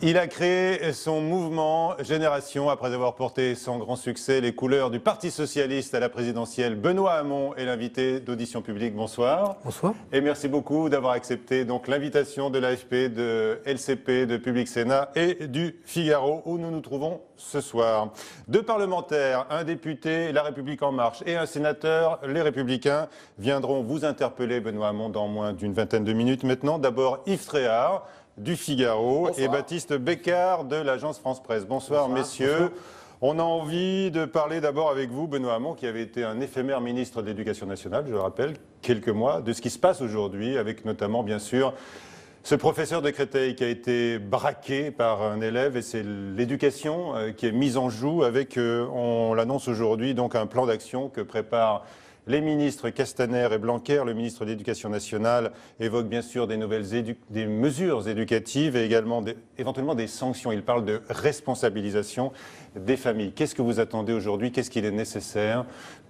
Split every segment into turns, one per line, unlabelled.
Il a créé son mouvement Génération après avoir porté sans grand succès les couleurs du Parti Socialiste à la présidentielle. Benoît Hamon est l'invité d'Audition Publique. Bonsoir.
Bonsoir.
Et merci beaucoup d'avoir accepté donc l'invitation de l'AFP, de LCP, de Public Sénat et du Figaro où nous nous trouvons ce soir. Deux parlementaires, un député, La République En Marche et un sénateur, Les Républicains, viendront vous interpeller, Benoît Hamon, dans moins d'une vingtaine de minutes maintenant. D'abord Yves Tréhard du Figaro. Bonsoir. Et Baptiste Bécard de l'agence France Presse. Bonsoir, messieurs. Bonsoir. On a envie de parler d'abord avec vous, Benoît Hamon, qui avait été un éphémère ministre de l'Éducation nationale, je le rappelle, quelques mois, de ce qui se passe aujourd'hui, avec notamment, bien sûr, ce professeur de Créteil qui a été braqué par un élève, et c'est l'éducation qui est mise en joue avec, on l'annonce aujourd'hui, donc un plan d'action que prépare les ministres Castaner et Blanquer. Le ministre de l'Éducation nationale évoque bien sûr des des mesures éducatives et également éventuellement des sanctions. Il parle de responsabilisation des familles. Qu'est-ce que vous attendez aujourd'hui? Qu'est-ce qu'il est nécessaire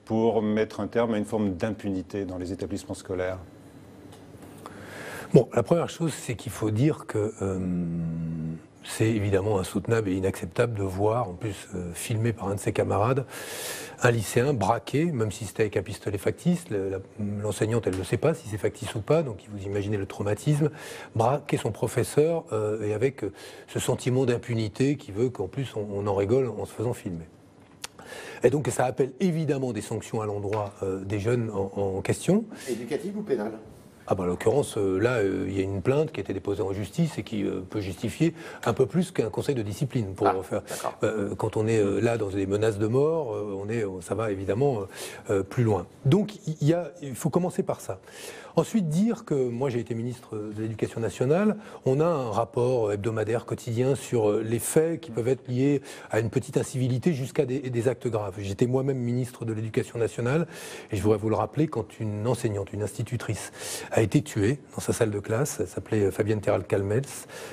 pour mettre un terme à une forme d'impunité dans les établissements scolaires?
Bon, la première chose, c'est qu'il faut dire que c'est évidemment insoutenable et inacceptable de voir, en plus filmé par un de ses camarades, un lycéen braqué, même si c'était avec un pistolet factice. L'enseignante, elle ne sait pas si c'est factice ou pas, donc vous imaginez le traumatisme, braquer son professeur et avec ce sentiment d'impunité qui veut qu'en plus on en rigole en se faisant filmer. Et donc ça appelle évidemment des sanctions à l'endroit des jeunes en question.
Éducative ou pénale?
Ah bah, en l'occurrence, là, il y a une plainte qui a été déposée en justice et qui peut justifier un peu plus qu'un conseil de discipline. Pour faire, quand on est là dans des menaces de mort, ça va évidemment plus loin. Donc il faut commencer par ça. Ensuite, dire que moi j'ai été ministre de l'Éducation nationale, on a un rapport hebdomadaire quotidien sur les faits qui peuvent être liés à une petite incivilité jusqu'à des actes graves. J'étais moi-même ministre de l'Éducation nationale et je voudrais vous le rappeler, quand une enseignante, une institutrice a été tuée dans sa salle de classe, elle s'appelait Fabienne Terral-Calmels,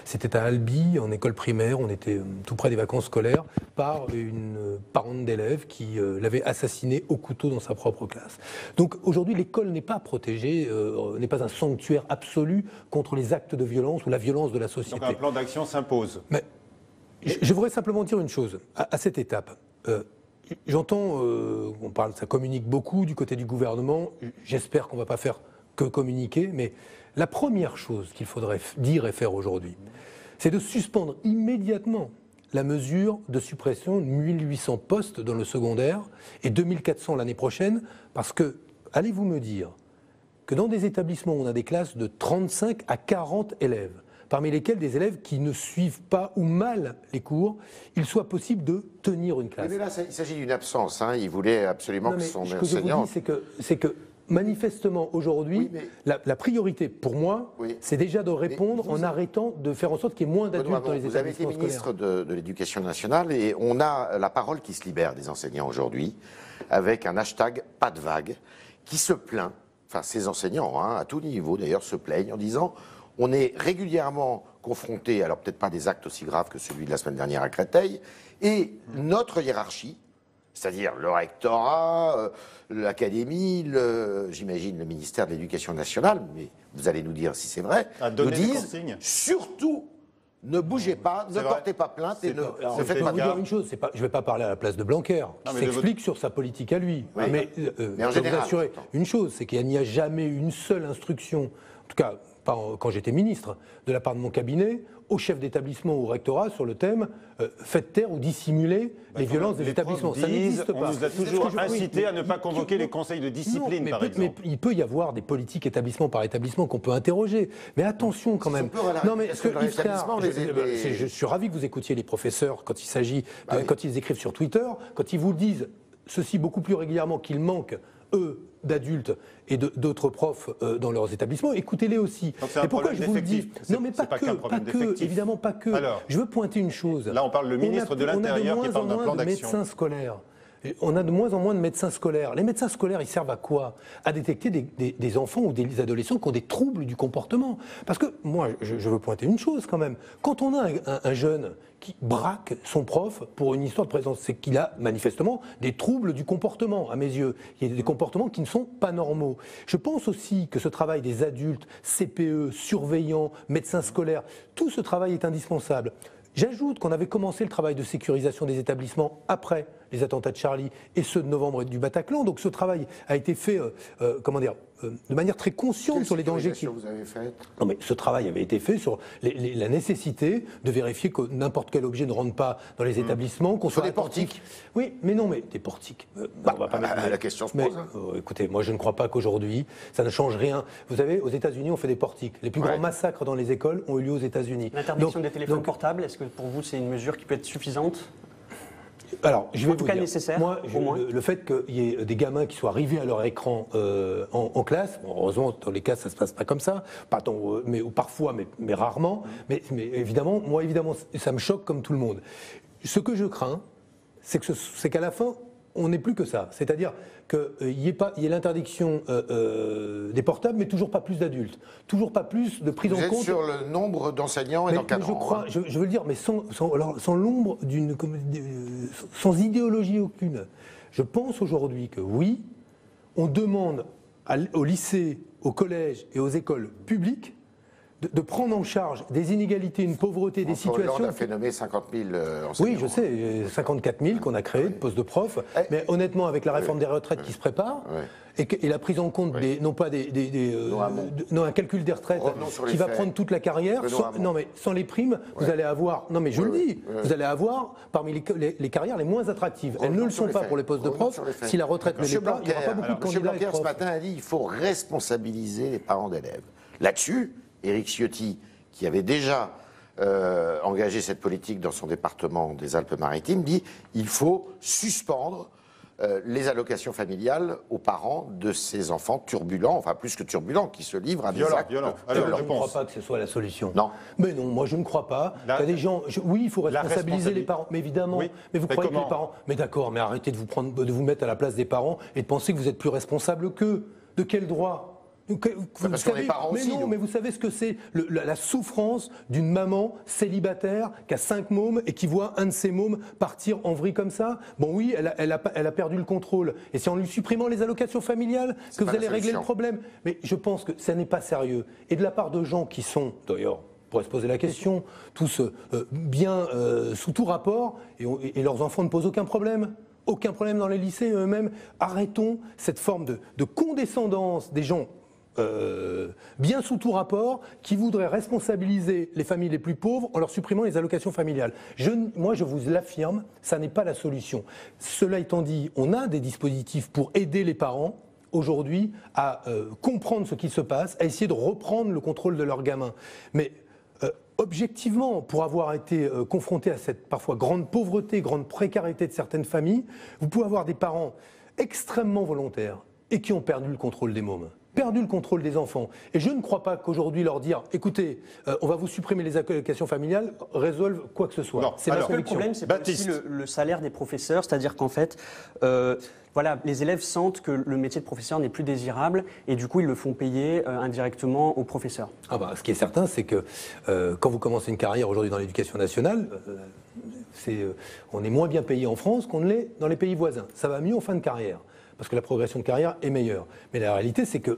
c'était à Albi, en école primaire, on était tout près des vacances scolaires, par une parente d'élève qui l'avait assassinée au couteau dans sa propre classe. Donc aujourd'hui, l'école n'est pas protégée, n'est pas un sanctuaire absolu contre les actes de violence ou la violence de la société.
Donc un plan d'action s'impose.
Mais je voudrais simplement dire une chose, à cette étape. J'entends, on parle, ça communique beaucoup du côté du gouvernement, j'espère qu'on ne va pas faire que communiquer, mais la première chose qu'il faudrait dire et faire aujourd'hui, c'est de suspendre immédiatement la mesure de suppression de 1800 postes dans le secondaire et 2400 l'année prochaine, parce que, allez-vous me dire, que dans des établissements où on a des classes de 35 à 40 élèves, parmi lesquels des élèves qui ne suivent pas ou mal les cours, il soit possible de tenir une classe.
Mais là, il s'agit d'une absence. Hein. Il voulait absolument que son enseignant...
Ce que je vous dis, c'est que manifestement, aujourd'hui, oui, la priorité pour moi, oui, c'est déjà de répondre en arrêtant de faire en sorte qu'il y ait moins d'adultes dans les établissements scolaires.
Vous avez été ministre de l'Éducation nationale et on a la parole qui se libère des enseignants aujourd'hui avec un hashtag « pas de vague » qui se plaint. Enfin, ces enseignants, hein, à tout niveau d'ailleurs, se plaignent en disant on est régulièrement confronté, alors peut-être pas des actes aussi graves que celui de la semaine dernière à Créteil, et notre hiérarchie, c'est-à-dire le rectorat, l'académie, j'imagine le ministère de l'Éducation nationale, mais vous allez nous dire si c'est vrai, nous disent surtout ne bougez pas, ne portez pas plainte et ne faites pas de...
Je vais vous dire une chose, je ne vais pas parler à la place de Blanquer, qui s'explique sur sa politique à lui.
Oui.
Mais je peux vous assurer une chose, c'est qu'il n'y a jamais une seule instruction, en tout cas pas quand j'étais ministre, de la part de mon cabinet, au chef d'établissement ou au rectorat sur le thème faites taire ou dissimuler les violences des établissements. Ça n'existe pas.
On nous a toujours incité à ne pas convoquer les conseils de discipline, par exemple.
Mais il peut y avoir des politiques établissement par établissement qu'on peut interroger. Mais attention quand même.
Non, mais
je suis ravi que vous écoutiez les professeurs quand il s'agit, quand ils écrivent sur Twitter, quand ils vous disent ceci beaucoup plus régulièrement qu'ils manquent, eux, d'adultes et d'autres profs dans leurs établissements, écoutez-les aussi.
Et pourquoi je vous le dis?
Non, mais pas que, évidemment pas que.
Alors,
je veux pointer une chose.
Là, on parle le ministre de l'Intérieur qui parle d'un plan d'action.
Médecins scolaires. On a de moins en moins de médecins scolaires. Les médecins scolaires, ils servent à quoi? À détecter des enfants ou des adolescents qui ont des troubles du comportement. Parce que, moi, je veux pointer une chose quand même. Quand on a un jeune qui braque son prof pour une histoire de présence, c'est qu'il a manifestement des troubles du comportement, à mes yeux. Il y a des comportements qui ne sont pas normaux. Je pense aussi que ce travail des adultes, CPE, surveillants, médecins scolaires, tout ce travail est indispensable. J'ajoute qu'on avait commencé le travail de sécurisation des établissements après les attentats de Charlie et ceux de novembre du Bataclan. Donc ce travail a été fait, de manière très consciente sur les dangers qui...
vous avez fait?
Non, mais ce travail avait été fait sur la nécessité de vérifier que n'importe quel objet ne rentre pas dans les établissements, qu'on soit
des portiques.
Oui, mais non, mais des portiques. On va pas
la question se pose.
Écoutez, moi je ne crois pas qu'aujourd'hui, ça ne change rien. Vous savez, aux États-Unis, on fait des portiques. Les plus grands massacres dans les écoles ont eu lieu aux États-Unis.
L'interdiction des téléphones portables, est-ce que pour vous c'est une mesure qui peut être suffisante?
Alors, je vais vous dire,
nécessaire,
moi,
au moins.
le fait qu'il y ait des gamins qui soient arrivés à leur écran en classe, bon, heureusement, dans les cas, ça ne se passe pas comme ça, parfois, mais rarement, mais évidemment, ça me choque comme tout le monde. Ce que je crains, c'est qu'à la fin, on n'est plus que ça. C'est-à-dire qu'il y ait l'interdiction des portables, mais toujours pas plus d'adultes. Toujours pas plus de prise en compte.
Vous êtes sur le nombre d'enseignants et d'encadrants.
Je veux le dire, mais sans l'ombre sans idéologie aucune. Je pense aujourd'hui que oui, on demande au lycée, au collège et aux écoles publiques de prendre en charge des inégalités, une pauvreté, des situations...
On a fait nommer 50 000 enseignants.
Oui, je sais, 54 000 qu'on a créés de postes de profs, mais honnêtement, avec la réforme des retraites qui se prépare, et la prise en compte non pas un calcul des retraites qui va prendre toute la carrière, sans les primes, vous allez avoir... Non mais je le dis, vous allez avoir parmi les carrières les moins attractives. Elles ne le sont pas pour les postes de profs. Si la retraite ne l'est pas, il n'y aura pas beaucoup de candidats.
M. Blanquer, ce matin, a dit qu'il faut responsabiliser les parents d'élèves. Là-dessus, Éric Ciotti, qui avait déjà engagé cette politique dans son département des Alpes-Maritimes, dit qu'il faut suspendre les allocations familiales aux parents de ces enfants turbulents, enfin plus que turbulents, qui se livrent à des actes violents.
Alors, je ne crois pas que ce soit la solution.
Non.
Mais non, moi je ne crois pas. Il y a des gens. Oui, il faut responsabiliser les parents, mais évidemment. Oui. Mais vous croyez que les parents. Mais d'accord, mais arrêtez de vous mettre à la place des parents et de penser que vous êtes plus responsable qu'eux. De quel droit?
Parce qu'on est parents aussi.
Mais vous savez ce que c'est la souffrance d'une maman célibataire qui a 5 mômes et qui voit un de ses mômes partir en vrille comme ça. Bon oui, elle a perdu le contrôle. Et c'est en lui supprimant les allocations familiales que vous allez régler le problème. Mais je pense que ça n'est pas sérieux. Et de la part de gens qui sont, d'ailleurs, on pourrait se poser la question, tous bien sous tout rapport, et leurs enfants ne posent aucun problème. Aucun problème dans les lycées eux-mêmes. Arrêtons cette forme de condescendance des gens bien sous tout rapport, qui voudraient responsabiliser les familles les plus pauvres en leur supprimant les allocations familiales. Moi, je vous l'affirme, ça n'est pas la solution. Cela étant dit, on a des dispositifs pour aider les parents aujourd'hui à comprendre ce qui se passe, à essayer de reprendre le contrôle de leurs gamins. Mais objectivement, pour avoir été confronté à cette parfois grande pauvreté, grande précarité de certaines familles, vous pouvez avoir des parents extrêmement volontaires et qui ont perdu le contrôle des mômes. Perdu le contrôle des enfants. Et je ne crois pas qu'aujourd'hui leur dire « Écoutez, on va vous supprimer les allocations familiales » résolve quoi que ce soit.
C'est parce que le problème, c'est aussi le salaire des professeurs, c'est-à-dire qu'en fait, les élèves sentent que le métier de professeur n'est plus désirable et du coup, ils le font payer indirectement aux professeurs.
Ce qui est certain, c'est que quand vous commencez une carrière aujourd'hui dans l'éducation nationale, on est moins bien payé en France qu'on ne l'est dans les pays voisins. Ça va mieux en fin de carrière, parce que la progression de carrière est meilleure. Mais la réalité, c'est qu'il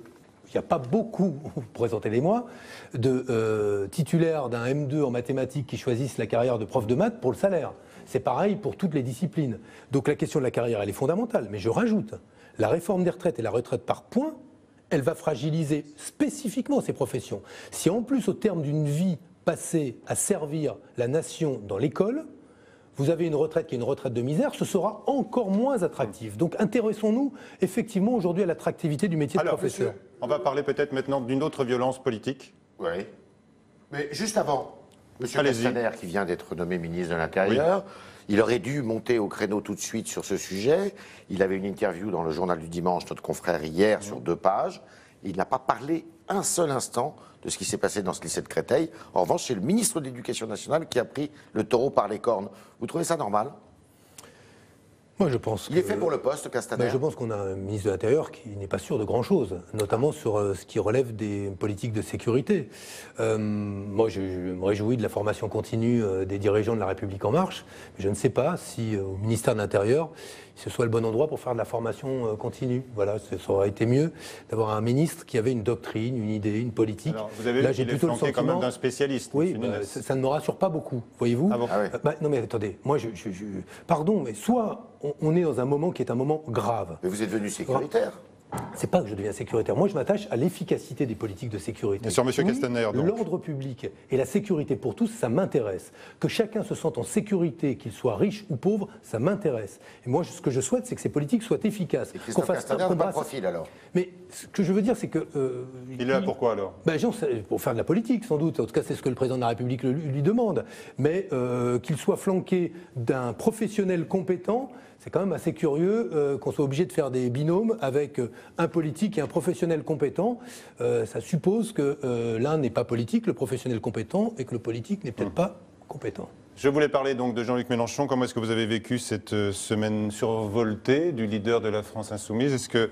n'y a pas beaucoup, présentez-les-moi, de titulaires d'un M2 en mathématiques qui choisissent la carrière de prof de maths pour le salaire. C'est pareil pour toutes les disciplines. Donc la question de la carrière, elle est fondamentale. Mais je rajoute, la réforme des retraites et la retraite par points, elle va fragiliser spécifiquement ces professions. Si en plus, au terme d'une vie passée à servir la nation dans l'école, vous avez une retraite qui est une retraite de misère, ce sera encore moins attractif. Donc intéressons-nous effectivement aujourd'hui à l'attractivité du métier de professeur.
Monsieur, on va parler peut-être maintenant d'une autre violence politique.
Oui. Mais juste avant, M. Castaner, qui vient d'être nommé ministre de l'Intérieur, il aurait dû monter au créneau tout de suite sur ce sujet. Il avait une interview dans le journal du dimanche, notre confrère, hier, sur 2 pages. Il n'a pas parlé un seul instant de ce qui s'est passé dans ce lycée de Créteil. En revanche, c'est le ministre de l'Éducation nationale qui a pris le taureau par les cornes. Vous trouvez ça normal ?
Moi, je pense
Il est fait pour le poste, Castaner.
Je pense qu'on a un ministre de l'Intérieur qui n'est pas sûr de grand-chose, notamment sur ce qui relève des politiques de sécurité. Moi, je me réjouis de la formation continue des dirigeants de La République En Marche, mais je ne sais pas si au ministère de l'Intérieur, ce soit le bon endroit pour faire de la formation continue. Voilà, ça aurait été mieux d'avoir un ministre qui avait une doctrine, une idée, une politique.
Alors, vous avez vu qu'il est flanqué quand même d'un spécialiste.
Oui, ça ne me rassure pas beaucoup, voyez-vous.
Ah bon?
Non mais attendez, moi pardon, mais soit on est dans un moment qui est un moment grave.
Mais vous êtes devenu sécuritaire.
C'est pas que je deviens sécuritaire. Moi, je m'attache à l'efficacité des politiques de sécurité.
Bien sûr, M. Castaner.
L'ordre public et la sécurité pour tous, ça m'intéresse. Que chacun se sente en sécurité, qu'il soit riche ou pauvre, ça m'intéresse. Et moi, ce que je souhaite, c'est que ces politiques soient efficaces.
Et Christophe Castaner n'a pas de profil, alors.
Mais ce que je veux dire, c'est que...
il est là pourquoi, alors?
Pour faire de la politique, sans doute. En tout cas, c'est ce que le président de la République lui demande. Mais qu'il soit flanqué d'un professionnel compétent... C'est quand même assez curieux qu'on soit obligé de faire des binômes avec un politique et un professionnel compétent. Ça suppose que l'un n'est pas politique, le professionnel compétent, et que le politique n'est peut-être pas compétent.
Je voulais parler donc de Jean-Luc Mélenchon. Comment est-ce que vous avez vécu cette semaine survoltée du leader de la France insoumise? Est-ce que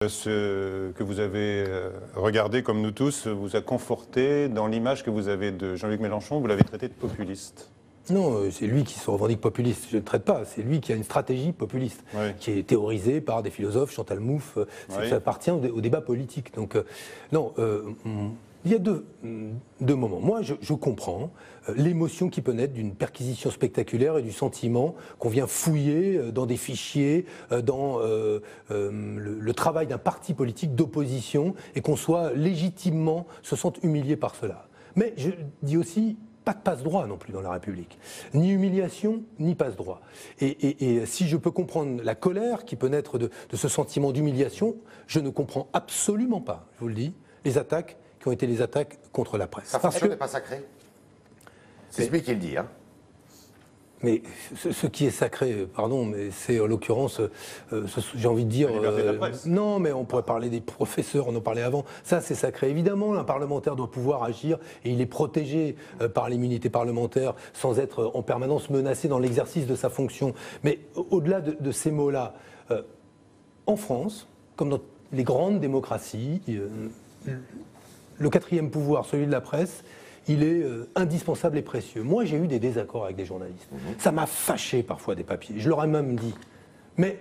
ce que vous avez regardé, comme nous tous, vous a conforté dans l'image que vous avez de Jean-Luc Mélenchon? Vous l'avez traité de populiste.
Non, c'est lui qui se revendique populiste. Je ne le traite pas. C'est lui qui a une stratégie populiste, qui est théorisée par des philosophes, Chantal Mouffe. Ça appartient au débat politique. Donc, il y a deux moments. Moi, je comprends l'émotion qui peut naître d'une perquisition spectaculaire et du sentiment qu'on vient fouiller dans des fichiers, dans le travail d'un parti politique d'opposition et qu'on soit légitimement, se sente humilié par cela. Mais je dis aussi... pas de passe-droit non plus dans la République. Ni humiliation, ni passe-droit. Et si je peux comprendre la colère qui peut naître de ce sentiment d'humiliation, je ne comprends absolument pas, je vous le dis, les attaques qui ont été les attaques contre la presse.
Sa fonction n'est pas sacrée. C'est lui qui le dit, hein.
Mais ce qui est sacré, pardon, mais c'est en l'occurrence, j'ai envie de dire...
La liberté de la presse.
Non, mais on pourrait parler des professeurs, on en parlait avant. Ça, c'est sacré. Évidemment, un parlementaire doit pouvoir agir et il est protégé par l'immunité parlementaire sans être en permanence menacé dans l'exercice de sa fonction. Mais au-delà de ces mots-là, en France, comme dans les grandes démocraties, le quatrième pouvoir, celui de la presse, il est indispensable et précieux. Moi, j'ai eu des désaccords avec des journalistes. Ça m'a fâché parfois des papiers. Je leur ai même dit, mais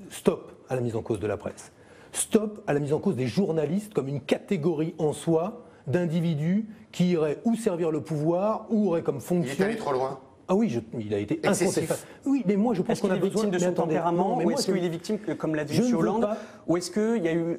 stop à la mise en cause de la presse. Stop à la mise en cause des journalistes comme une catégorie en soi d'individus qui iraient ou servir le pouvoir ou auraient comme fonction...
Il est allé trop loin.
Ah oui, il a été incontestable. Oui, mais moi je pense qu'on a besoin
de son tempérament, ou est-ce qu'il est victime, comme l'a dit M. Hollande, ou est-ce qu'il y a eu,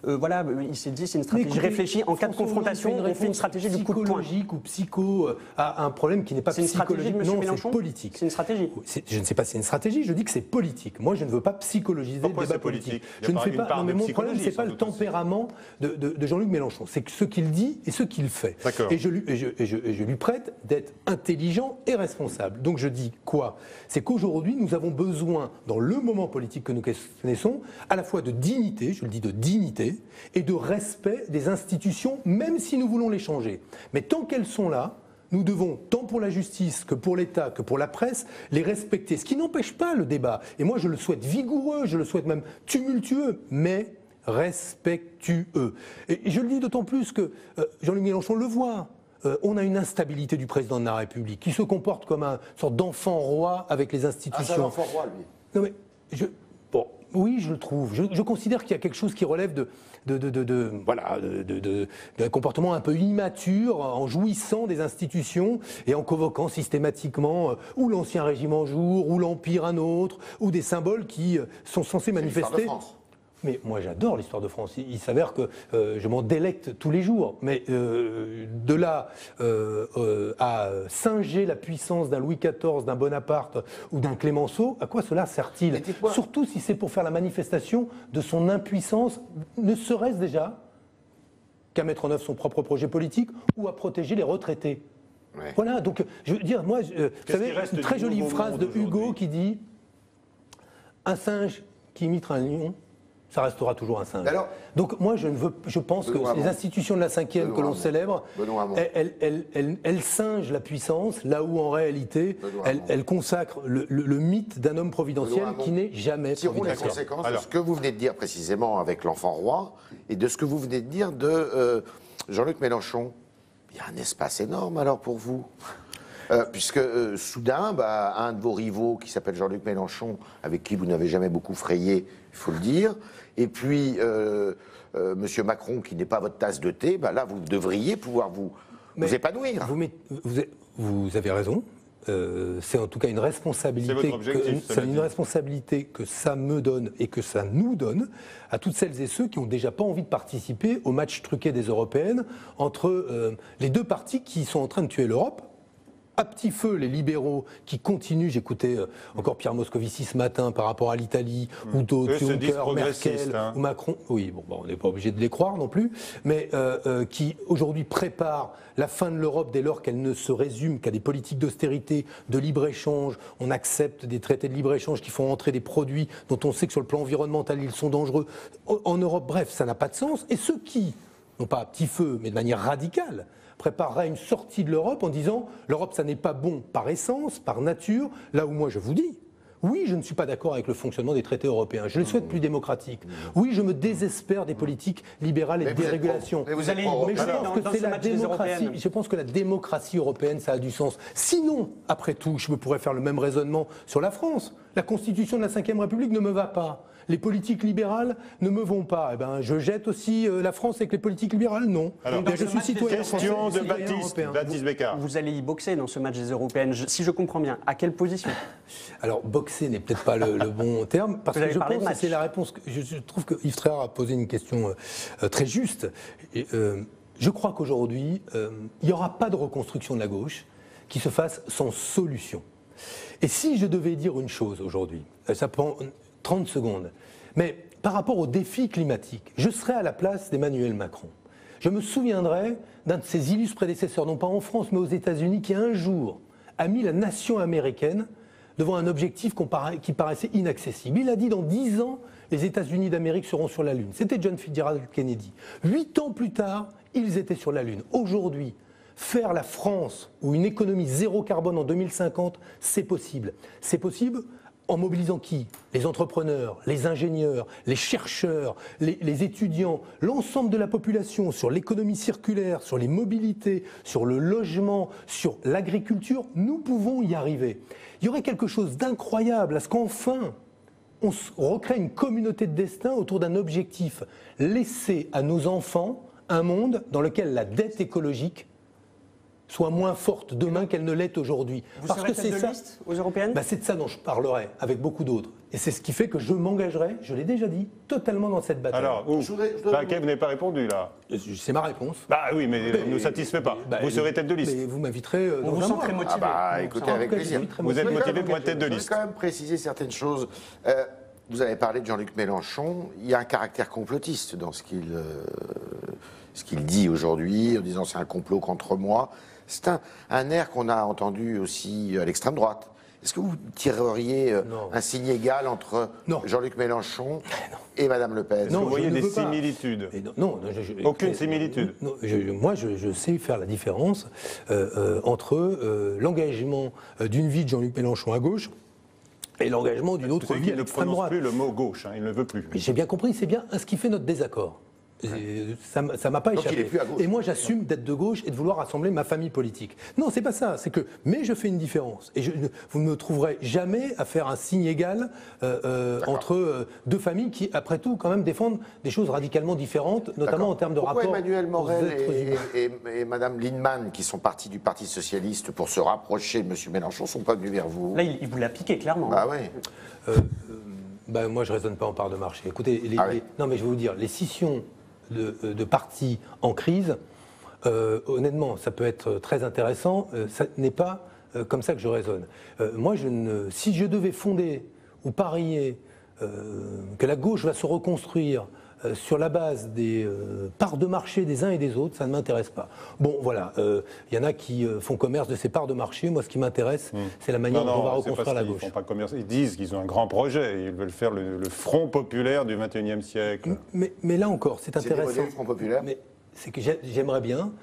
voilà, il s'est dit c'est une stratégie réfléchie en cas de confrontation, on fait une stratégie du coup de poing.
Psychologique ou psycho à un problème qui n'est pas psychologique.
Non, c'est
politique.
C'est une stratégie.
Je ne sais pas si c'est une stratégie. Je dis que c'est politique. Moi, je ne veux pas psychologiser le débat politique. Je ne fais pas. Non, mais mon problème, c'est pas le tempérament de Jean-Luc Mélenchon. C'est ce qu'il dit et ce qu'il fait. Et je lui prête d'être intelligent et responsable. Donc je dis quoi? C'est qu'aujourd'hui, nous avons besoin, dans le moment politique que nous connaissons, à la fois de dignité, je le dis de dignité, et de respect des institutions, même si nous voulons les changer. Mais tant qu'elles sont là, nous devons, tant pour la justice que pour l'État, que pour la presse, les respecter. Ce qui n'empêche pas le débat. Et moi, je le souhaite vigoureux, je le souhaite même tumultueux, mais respectueux. Et je le dis d'autant plus que Jean-Luc Mélenchon le voit. On a une instabilité du président de la République qui se comporte comme une sorte d'enfant roi avec les institutions.
Ah, c'est un enfant roi, lui.
Non, mais oui, je le trouve. Je considère qu'il y a quelque chose qui relève d'un comportement un peu immature en jouissant des institutions et en convoquant systématiquement ou l'Ancien Régime un jour, ou l'Empire un autre, ou des symboles qui sont censés manifester. Mais moi j'adore l'histoire de France. Il s'avère que je m'en délecte tous les jours. Mais de là à singer la puissance d'un Louis XIV, d'un Bonaparte ou d'un Clémenceau, à quoi cela sert-il? Surtout si c'est pour faire la manifestation de son impuissance, ne serait-ce déjà qu'à mettre en œuvre son propre projet politique ou à protéger les retraités. Ouais. Voilà, donc je veux dire, moi, vous savez, une très jolie phrase de Hugo qui dit « Un singe qui imite un lion », ça restera toujours un singe. Alors, donc moi, je pense que les institutions de la 5e que l'on célèbre, elles singent la puissance, là où en réalité, elles consacrent le mythe d'un homme providentiel qui n'est jamais providentiel.
Tirons les conséquences de ce que vous venez de dire précisément avec l'enfant roi et de ce que vous venez de dire de Jean-Luc Mélenchon. Il y a un espace énorme alors pour vous. Puisque soudain, un de vos rivaux qui s'appelle Jean-Luc Mélenchon, avec qui vous n'avez jamais beaucoup frayé, il faut le dire, et puis Monsieur Macron qui n'est pas votre tasse de thé, là vous devriez pouvoir vous épanouir.
Vous avez raison. C'est en tout cas une responsabilité, que ça me donne et que ça nous donne à toutes celles et ceux qui n'ont déjà pas envie de participer au match truqué des européennes entre les deux partis qui sont en train de tuer l'Europe. À petit feu, les libéraux qui continuent, j'écoutais encore Pierre Moscovici ce matin par rapport à l'Italie, ou d'autres, Juncker, Merkel, ou Macron, oui, on n'est pas obligé de les croire non plus, mais qui aujourd'hui préparent la fin de l'Europe dès lors qu'elle ne se résume qu'à des politiques d'austérité, de libre-échange. On accepte des traités de libre-échange qui font entrer des produits dont on sait que sur le plan environnemental, ils sont dangereux. En Europe, bref, ça n'a pas de sens. Et ceux qui, non pas à petit feu, mais de manière radicale, préparera une sortie de l'Europe en disant l'Europe, ça n'est pas bon par essence, par nature, là où moi je vous dis, oui, je ne suis pas d'accord avec le fonctionnement des traités européens, je les souhaite plus démocratiques. Oui, je me désespère des politiques libérales et de dérégulation.
Mais vous allez
je pense que la démocratie européenne, ça a du sens. Sinon, après tout, je pourrais faire le même raisonnement sur la France. La constitution de la Ve République ne me va pas. Les politiques libérales ne me vont pas. Eh ben, je jette aussi la France avec les politiques libérales? Non.
Alors,
je suis citoyen français.
Question de Baptiste Bécard.
Vous allez y boxer dans ce match des Européennes, si je comprends bien. À quelle position?
Alors, boxer n'est peut-être pas le bon terme, parce que je pense que c'est la réponse. Je trouve que Yves Tréhard a posé une question très juste. Je crois qu'aujourd'hui, il n'y aura pas de reconstruction de la gauche qui se fasse sans solution. Et si je devais dire une chose aujourd'hui, ça prend 30 secondes, mais par rapport aux défis climatiques, je serais à la place d'Emmanuel Macron. Je me souviendrai d'un de ses illustres prédécesseurs, non pas en France, mais aux États-Unis, qui un jour a mis la nation américaine devant un objectif qui paraissait inaccessible. Il a dit dans 10 ans, les États-Unis d'Amérique seront sur la Lune. C'était John Fitzgerald Kennedy. 8 ans plus tard, ils étaient sur la Lune. Aujourd'hui, faire la France ou une économie zéro carbone en 2050, c'est possible. C'est possible en mobilisant qui? Les entrepreneurs, les ingénieurs, les chercheurs, les étudiants, l'ensemble de la population sur l'économie circulaire, sur les mobilités, sur le logement, sur l'agriculture. Nous pouvons y arriver. Il y aurait quelque chose d'incroyable à ce qu'enfin on recrée une communauté de destin autour d'un objectif. Laisser à nos enfants un monde dans lequel la dette écologique soit moins forte demain qu'elle ne l'est aujourd'hui.
Parce que c'est ça aux européennes.
C'est de ça dont je parlerai avec beaucoup d'autres. Et c'est ce qui fait que je m'engagerai, je l'ai déjà dit, totalement dans cette bataille.
Alors, vous n'avez pas répondu là.
C'est ma réponse.
Oui, mais ne nous satisfait pas. Vous serez tête de liste.
Mais vous m'inviterez
on vous sent très motivé.
Écoutez, avec plaisir.
Vous êtes motivé pour être tête de liste.
Je vais quand même préciser certaines choses. Vous avez parlé de Jean-Luc Mélenchon. Il y a un caractère complotiste dans ce qu'il dit aujourd'hui, en disant c'est un complot contre moi. C'est un air qu'on a entendu aussi à l'extrême droite. Est-ce que vous tireriez un signe égal entre Jean-Luc Mélenchon et Madame Le Pen?
Vous voyez des similitudes? Aucune similitude.
Moi, je sais faire la différence entre l'engagement d'une vie de Jean-Luc Mélenchon à gauche et l'engagement d'une autre vie à l'extrême droite.
Il ne prononce plus le mot gauche, il ne le veut plus.
J'ai bien compris, c'est bien ce qui fait notre désaccord. Ça ne m'a pas échappé. Et moi, j'assume d'être de gauche et de vouloir rassembler ma famille politique. Non, c'est pas ça. Mais je fais une différence. Et vous ne me trouverez jamais à faire un signe égal entre deux familles qui, après tout, quand même défendent des choses radicalement différentes, notamment en termes de rapport.
Pourquoi Emmanuel Morel et Mme Lienemann, qui sont partis du Parti Socialiste pour se rapprocher de M. Mélenchon, ne sont pas venus vers vous?
Là, il vous l'a piqué, clairement.
Moi, je ne raisonne pas en part de marché. Écoutez, non, mais je vais vous dire, les scissions de partis en crise, honnêtement, ça peut être très intéressant. Ça n'est pas comme ça que je raisonne. Moi, si je devais fonder ou parier que la gauche va se reconstruire sur la base des parts de marché des uns et des autres, ça ne m'intéresse pas. Bon, voilà, il y en a qui font commerce de ces parts de marché. Moi, ce qui m'intéresse, c'est la manière dont on va reconstruire la gauche.
Ils font pas commerce. Ils disent qu'ils ont un grand projet. Ils veulent faire le front populaire du XXIe siècle.
Mais là encore, c'est intéressant.
C'est le front populaire.
Mais c'est que j'aimerais bien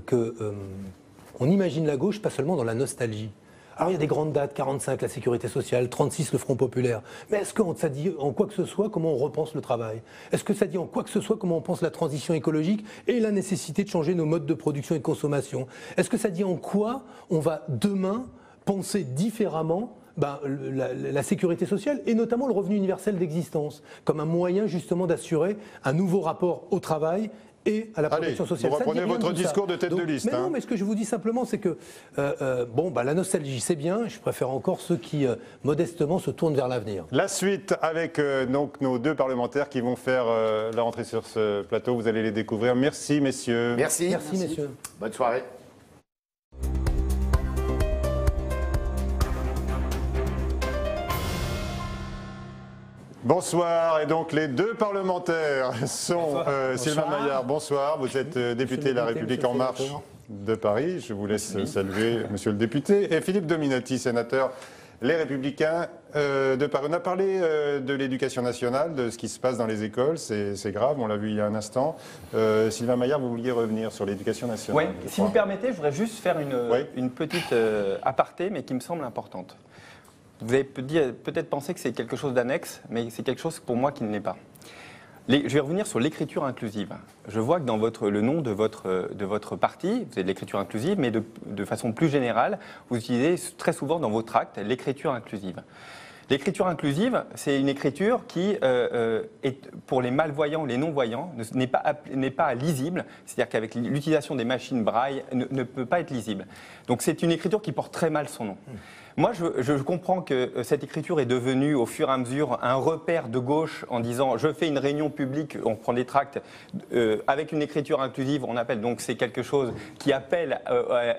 qu'on imagine la gauche pas seulement dans la nostalgie. Alors il y a des grandes dates, 45 la sécurité sociale, 36 le Front populaire. Mais est-ce que ça dit en quoi que ce soit comment on repense le travail? Est-ce que ça dit en quoi que ce soit comment on pense la transition écologique et la nécessité de changer nos modes de production et de consommation? Est-ce que ça dit en quoi on va demain penser différemment la sécurité sociale et notamment le revenu universel d'existence comme un moyen justement d'assurer un nouveau rapport au travail et à la protection sociale.
Vous reprenez votre discours de tête de liste.
Mais non, mais ce que je vous dis simplement, c'est que la nostalgie, c'est bien. Je préfère encore ceux qui, modestement, se tournent vers l'avenir.
La suite avec donc nos 2 parlementaires qui vont faire la rentrée sur ce plateau. Vous allez les découvrir. Merci, messieurs.
Merci.
Merci, messieurs.
Bonne soirée.
Bonsoir, et donc les 2 parlementaires sont Sylvain Maillard, bonsoir, vous êtes député de La République En Marche de Paris, je vous laisse saluer monsieur le député, et Philippe Dominati, sénateur Les Républicains de Paris. On a parlé de l'éducation nationale, de ce qui se passe dans les écoles, c'est grave, on l'a vu il y a un instant. Sylvain Maillard, vous vouliez revenir sur l'éducation nationale?
Oui, si vous permettez, je voudrais juste faire une petite aparté, mais qui me semble importante. Vous avez peut-être pensé que c'est quelque chose d'annexe, mais c'est quelque chose pour moi qui ne l'est pas. Je vais revenir sur l'écriture inclusive. Je vois que dans le nom de votre parti, vous avez de l'écriture inclusive, mais de façon plus générale, vous utilisez très souvent dans votre acte l'écriture inclusive. L'écriture inclusive, c'est une écriture qui, est, pour les malvoyants ou les non-voyants, n'est pas lisible, c'est-à-dire qu'avec l'utilisation des machines braille, ne peut pas être lisible. Donc c'est une écriture qui porte très mal son nom. Moi, je comprends que cette écriture est devenue, au fur et à mesure, un repère de gauche en disant « je fais une réunion publique, on prend des tracts avec une écriture inclusive », on appelle donc c'est quelque chose qui appelle à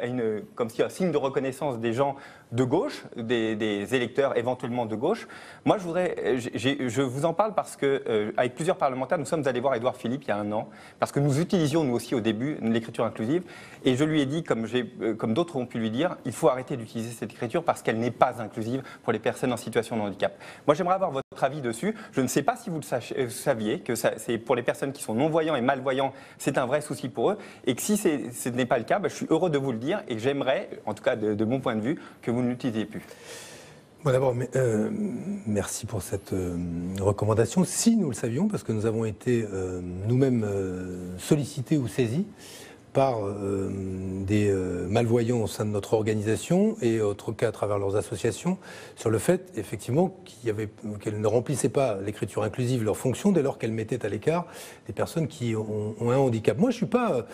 comme si un signe de reconnaissance des gens de gauche, des électeurs éventuellement de gauche. Moi, je vous en parle parce que, avec plusieurs parlementaires, nous sommes allés voir Édouard Philippe il y a un an, parce que nous utilisions, nous aussi, au début, l'écriture inclusive, et je lui ai dit, comme d'autres ont pu lui dire, il faut arrêter d'utiliser cette écriture parce qu'elle n'est pas inclusive pour les personnes en situation de handicap. Moi, j'aimerais avoir votre avis dessus. Je ne sais pas si vous le saviez, que c'est pour les personnes qui sont non-voyants et malvoyants, c'est un vrai souci pour eux, et que si ce n'est pas le cas, je suis heureux de vous le dire, et j'aimerais, en tout cas de mon point de vue, que vous ne l'utilisez plus.
Bon, d'abord, merci pour cette recommandation. Si nous le savions, parce que nous avons été nous-mêmes sollicités ou saisis par des malvoyants au sein de notre organisation et autres cas à travers leurs associations sur le fait effectivement qu'elles ne remplissaient pas l'écriture inclusive leur fonction dès lors qu'elles mettaient à l'écart des personnes qui ont un handicap. Moi je ne suis pas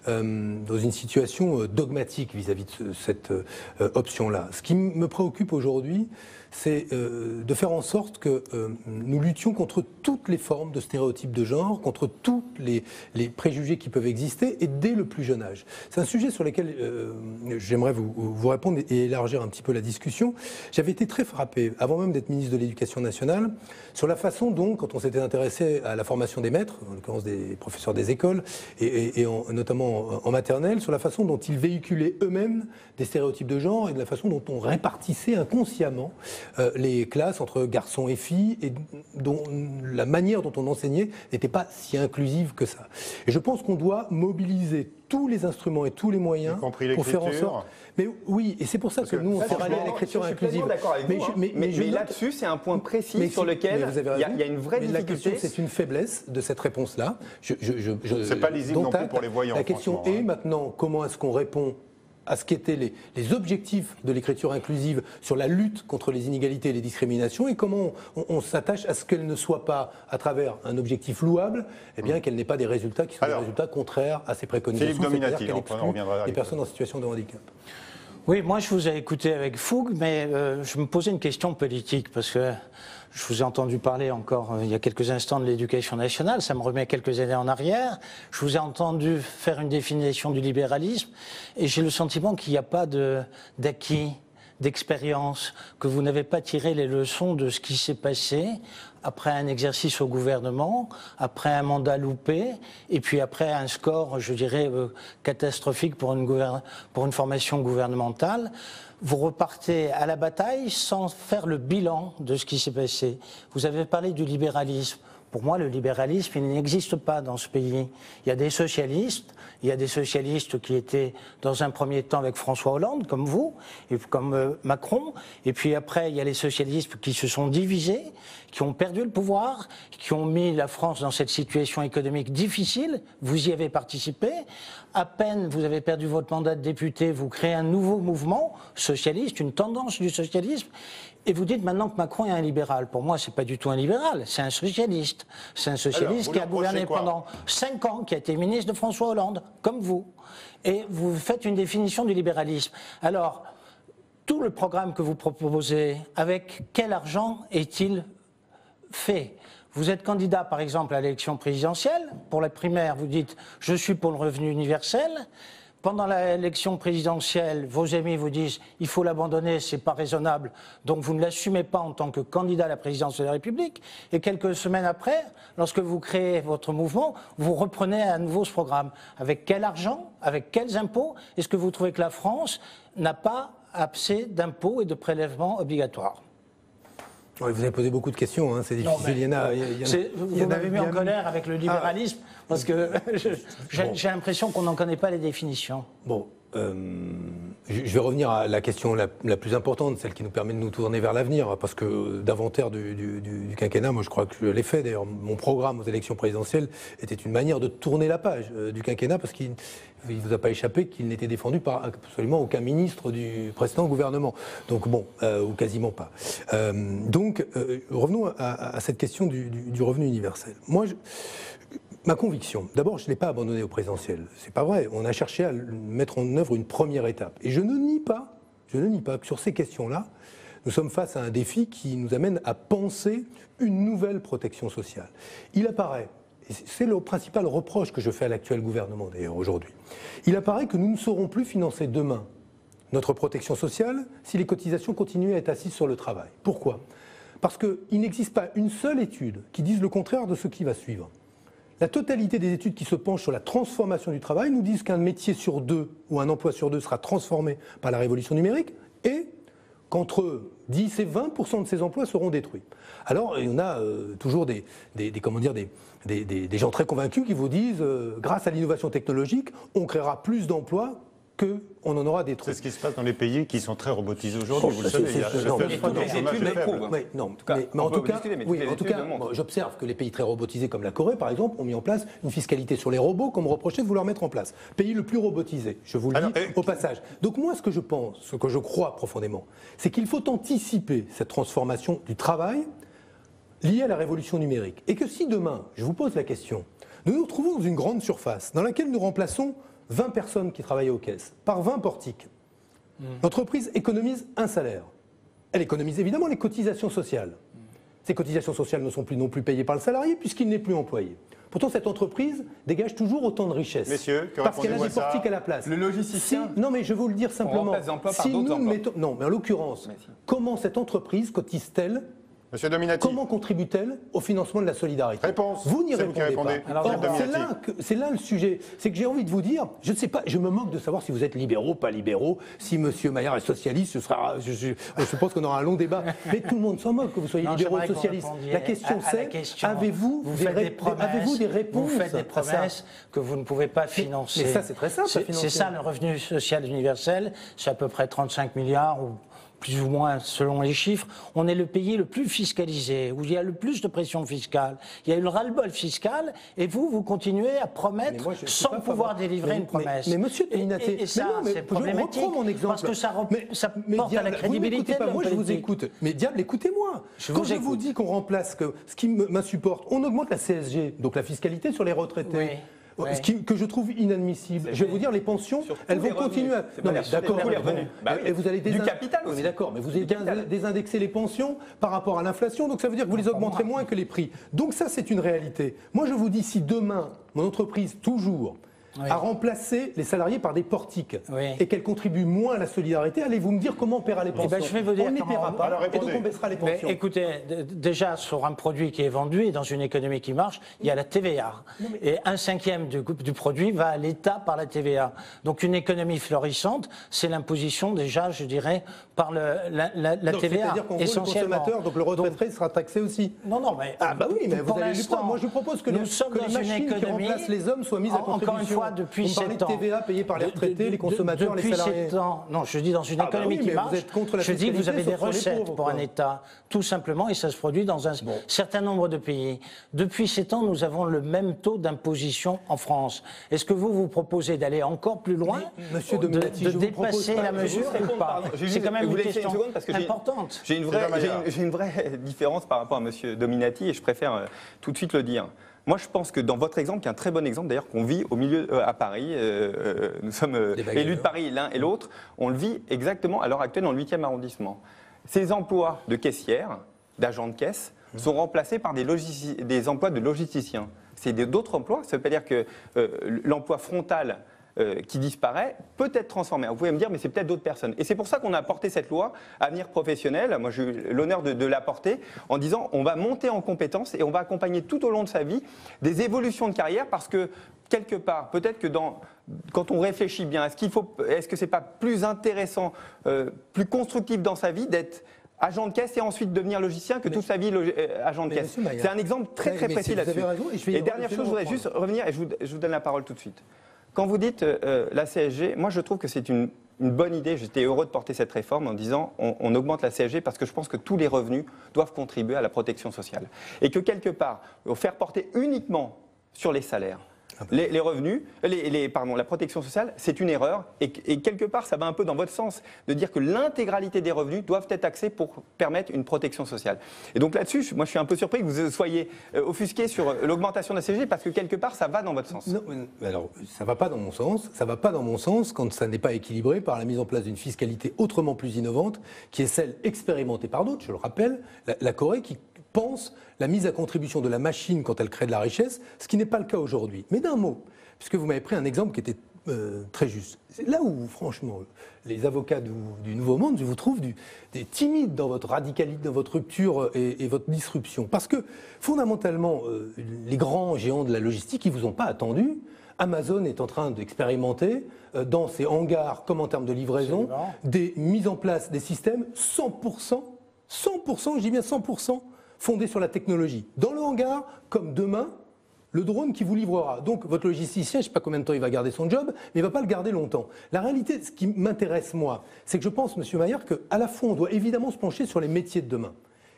dans une situation dogmatique vis-à-vis de cette option-là. Ce qui me préoccupe aujourd'hui, c'est de faire en sorte que nous luttions contre toutes les formes de stéréotypes de genre, contre tous les préjugés qui peuvent exister, et dès le plus jeune âge. C'est un sujet sur lequel j'aimerais vous répondre et élargir un petit peu la discussion. J'avais été très frappé, avant même d'être ministre de l'Éducation nationale, sur la façon dont, quand on s'était intéressé à la formation des maîtres, en l'occurrence des professeurs des écoles, et notamment en maternelle, sur la façon dont ils véhiculaient eux-mêmes des stéréotypes de genre et de la façon dont on répartissait inconsciemment les classes entre garçons et filles, et dont la manière dont on enseignait n'était pas si inclusive que ça. Et je pense qu'on doit mobiliser tous les instruments et tous les moyens pour faire en sorte... Mais oui, et c'est pour ça que nous, on s'est rallié à l'écriture inclusive.
Mais là-dessus, c'est un point précis sur lequel il y a une vraie difficulté.
La question, c'est une faiblesse de cette réponse-là.
C'est pas lisible non plus pour les voyants.
La question est maintenant, comment est-ce qu'on répond à ce qu'étaient les objectifs de l'écriture inclusive sur la lutte contre les inégalités et les discriminations, et comment on s'attache à ce qu'elle ne soit pas, à travers un objectif louable, eh bien qu'elle n'ait pas des résultats qui soient des résultats contraires à ses préconisations, c'est-à-dire qu'elle exclut les personnes en situation de handicap.
Oui, moi je vous ai écouté avec fougue, mais je me posais une question politique, parce que je vous ai entendu parler encore il y a quelques instants de l'éducation nationale, ça me remet quelques années en arrière. Je vous ai entendu faire une définition du libéralisme, et j'ai le sentiment qu'il n'y a pas d'acquis, d'expérience, que vous n'avez pas tiré les leçons de ce qui s'est passé après un exercice au gouvernement, après un mandat loupé, et puis après un score, je dirais, catastrophique pour une formation gouvernementale. Vous repartez à la bataille sans faire le bilan de ce qui s'est passé. Vous avez parlé du libéralisme. Pour moi, le libéralisme, il n'existe pas dans ce pays. Il y a des socialistes qui étaient dans un premier temps avec François Hollande, comme vous, et comme Macron, et puis après, il y a les socialistes qui se sont divisés, qui ont perdu le pouvoir, qui ont mis la France dans cette situation économique difficile. Vous y avez participé. À peine vous avez perdu votre mandat de député, vous créez un nouveau mouvement socialiste, une tendance du socialisme. Et vous dites maintenant que Macron est un libéral. Pour moi, c'est pas du tout un libéral, c'est un socialiste. C'est un socialiste qui a gouverné pendant 5 ans, qui a été ministre de François Hollande, comme vous. Et vous faites une définition du libéralisme. Alors, tout le programme que vous proposez, avec quel argent est-il fait? Vous êtes candidat, par exemple, à l'élection présidentielle. Pour la primaire, vous dites « je suis pour le revenu universel ». Pendant l'élection présidentielle, vos amis vous disent « il faut l'abandonner, c'est pas raisonnable », donc vous ne l'assumez pas en tant que candidat à la présidence de la République. Et quelques semaines après, lorsque vous créez votre mouvement, vous reprenez à nouveau ce programme. Avec quel argent? Avec quels impôts? Est-ce que vous trouvez que la France n'a pas assez d'impôts et de prélèvements obligatoires?
Ouais, vous avez posé beaucoup de questions, hein, c'est difficile.
Vous m'avez mis en colère avec le libéralisme, parce que j'ai l'impression qu'on n'en connaît pas les définitions.
Bon, je vais revenir à la question la plus importante, celle qui nous permet de nous tourner vers l'avenir, parce que d'inventaire du quinquennat, moi je crois que je l'ai fait. D'ailleurs, mon programme aux élections présidentielles était une manière de tourner la page du quinquennat, parce qu'il ne vous a pas échappé qu'il n'était défendu par absolument aucun ministre du précédent gouvernement. Donc bon, ou quasiment pas. Revenons à cette question du revenu universel. Moi, ma conviction, d'abord, je ne l'ai pas abandonné au présidentiel. C'est pas vrai. On a cherché à mettre en œuvre une première étape. Et je ne nie pas que sur ces questions-là, nous sommes face à un défi qui nous amène à penser une nouvelle protection sociale. Il apparaît, et c'est le principal reproche que je fais à l'actuel gouvernement d'ailleurs aujourd'hui, il apparaît que nous ne saurons plus financer demain notre protection sociale si les cotisations continuent à être assises sur le travail. Pourquoi? Parce qu'il n'existe pas une seule étude qui dise le contraire de ce qui va suivre. La totalité des études qui se penchent sur la transformation du travail nous disent qu'un métier sur 2 ou un emploi sur 2 sera transformé par la révolution numérique et qu'entre 10 et 20% de ces emplois seront détruits. Alors, il y en a toujours des gens très convaincus qui vous disent grâce à l'innovation technologique, on créera plus d'emplois qu'on en aura détruit.
C'est ce qui se passe dans les pays qui sont très robotisés aujourd'hui. Vous le savez, il y a
les études le prouvent.
Mais en tout cas, j'observe que les pays très robotisés comme la Corée, par exemple, ont mis en place une fiscalité sur les robots qu'on me reprochait de vouloir mettre en place. Pays le plus robotisé, je vous le dis au passage. Donc moi, ce que je pense, ce que je crois profondément, c'est qu'il faut anticiper cette transformation du travail liée à la révolution numérique. Et que si demain, je vous pose la question, nous nous retrouvons dans une grande surface dans laquelle nous remplaçons 20 personnes qui travaillent aux caisses, par 20 portiques. L'entreprise économise un salaire. Elle économise évidemment les cotisations sociales. Ces cotisations sociales ne sont plus non plus payées par le salarié puisqu'il n'est plus employé. Pourtant, cette entreprise dégage toujours autant de richesses.
Messieurs,
parce qu'elle a des portiques à la place.
Le logisticien.
Non, mais je vais vous le dire simplement.
Si nous mettons,
non, mais en l'occurrence, comment cette entreprise cotise-t-elle?
Monsieur Dominati.
Comment contribue-t-elle au financement de la solidarité?
Réponse.
Vous n'y répondez pas.
Alors,
c'est là le sujet. C'est que j'ai envie de vous dire, je ne sais pas, je me moque de savoir si vous êtes libéraux, pas libéraux, si M. Maillard est socialiste, je pense qu'on aura un long débat. Mais tout le monde s'en moque que vous soyez libéraux ou socialistes. La question c'est, avez-vous des réponses?
Vous faites des promesses que vous ne pouvez pas financer.
Mais ça, c'est très simple.
C'est ça le revenu social universel, c'est à peu près 35 milliards ou plus ou moins selon les chiffres. On est le pays le plus fiscalisé, où il y a le plus de pression fiscale. Il y a eu le ras-le-bol fiscal, et vous continuez à promettre sans pouvoir délivrer une promesse.
Mais monsieur Dominati,
et ça, c'est problématique.
Je reprends mon exemple.
Parce que ça porte à la crédibilité de
moi, je vous écoute. Mais diable, écoutez-moi. Quand je vous dis qu'on remplace, ce qui m'insupporte, on augmente la CSG, donc la fiscalité sur les retraités. Oui. Ouais. Ce que je trouve inadmissible. Je vais vous dire, les pensions, elles vont continuer à...
Non, mais d'accord,
et vous allez
du capital aussi.
Mais d'accord, mais vous allez désindexer les pensions par rapport à l'inflation, donc ça veut dire que vous les augmenterez moins que les prix. Donc ça, c'est une réalité. Moi, je vous dis, si demain, mon entreprise, toujours, à remplacer les salariés par des portiques et qu'elle contribue moins à la solidarité, allez-vous me dire comment on paiera les pensions?
Je vais vous dire
on ne les paiera pas, et donc on baissera les pensions.
Écoutez, déjà, sur un produit qui est vendu et dans une économie qui marche, il y a la TVA. Et 1/5 du produit va à l'État par la TVA. Donc une économie florissante, c'est l'imposition déjà, je dirais, par la TVA.
C'est-à-dire qu'en gros, le consommateur, donc le retraité sera taxé aussi.
Non, mais...
Ah bah oui, mais vous allez lui prendre. Moi je vous propose que les machines qui remplacent les hommes soient mises à contribution.
Encore une fois, depuis 7 ans.
On parlait de TVA payée par les retraités, les consommateurs, les salariés.
Depuis 7 ans. Non, je dis dans une économie qui marche. Je dis que vous avez des recettes pour un État, tout simplement, et ça se produit dans un certain nombre de pays. Depuis 7 ans, nous avons le même taux d'imposition en France. Est-ce que vous proposez d'aller encore plus loin, de dépasser la mesure ou pas? C'est quand même une question importante.
J'ai une vraie différence par rapport à M. Dominati et je préfère tout de suite le dire. Moi, je pense que dans votre exemple, qui est un très bon exemple d'ailleurs, qu'on vit au milieu à Paris, nous sommes élus de Paris l'un et l'autre, on le vit exactement à l'heure actuelle dans le 8e arrondissement. Ces emplois de caissières, d'agents de caisse, sont remplacés par des emplois de logisticiens. C'est d'autres emplois, ça ne veut pas dire que l'emploi frontal qui disparaît peut être transformé. Vous pouvez me dire, mais c'est peut-être d'autres personnes. Et c'est pour ça qu'on a apporté cette loi Avenir Professionnel. Moi, j'ai eu l'honneur de l'apporter en disant, on va monter en compétences et on va accompagner tout au long de sa vie des évolutions de carrière parce que, quelque part, peut-être que quand on réfléchit bien, est-ce que c'est pas plus intéressant, plus constructif dans sa vie d'être agent de caisse et ensuite devenir logicien que toute sa vie agent de caisse. C'est un exemple très précis là-dessus. Et dernière chose, je voudrais juste revenir, et je vous donne la parole tout de suite. Quand vous dites la CSG, moi je trouve que c'est une bonne idée. J'étais heureux de porter cette réforme en disant on augmente la CSG parce que je pense que tous les revenus doivent contribuer à la protection sociale. Et que quelque part, faire porter uniquement sur les salaires, les revenus, la protection sociale, c'est une erreur. Et quelque part, ça va un peu dans votre sens de dire que l'intégralité des revenus doivent être taxés pour permettre une protection sociale. Et donc là-dessus, moi, je suis un peu surpris que vous soyez offusqué sur l'augmentation de la CSG parce que quelque part, ça va dans votre sens.
Non, alors, ça va pas dans mon sens. Ça va pas dans mon sens quand ça n'est pas équilibré par la mise en place d'une fiscalité autrement plus innovante, qui est celle expérimentée par d'autres. Je le rappelle, la Corée qui pense la mise à contribution de la machine quand elle crée de la richesse, ce qui n'est pas le cas aujourd'hui. Mais d'un mot, puisque vous m'avez pris un exemple qui était très juste. C'est là où, franchement, les avocats du Nouveau Monde, je vous trouve des timides dans votre radicalité, dans votre rupture et votre disruption. Parce que, fondamentalement, les grands géants de la logistique, ils ne vous ont pas attendu. Amazon est en train d'expérimenter dans ses hangars, comme en termes de livraison, des mises en place des systèmes 100%, je dis bien 100%, fondés sur la technologie. Dans le hangar, comme demain, le drone qui vous livrera. Donc votre logisticien, je ne sais pas combien de temps il va garder son job, mais il ne va pas le garder longtemps. La réalité, ce qui m'intéresse moi, c'est que je pense, M. Maillard, qu'à la fois on doit évidemment se pencher sur les métiers de demain.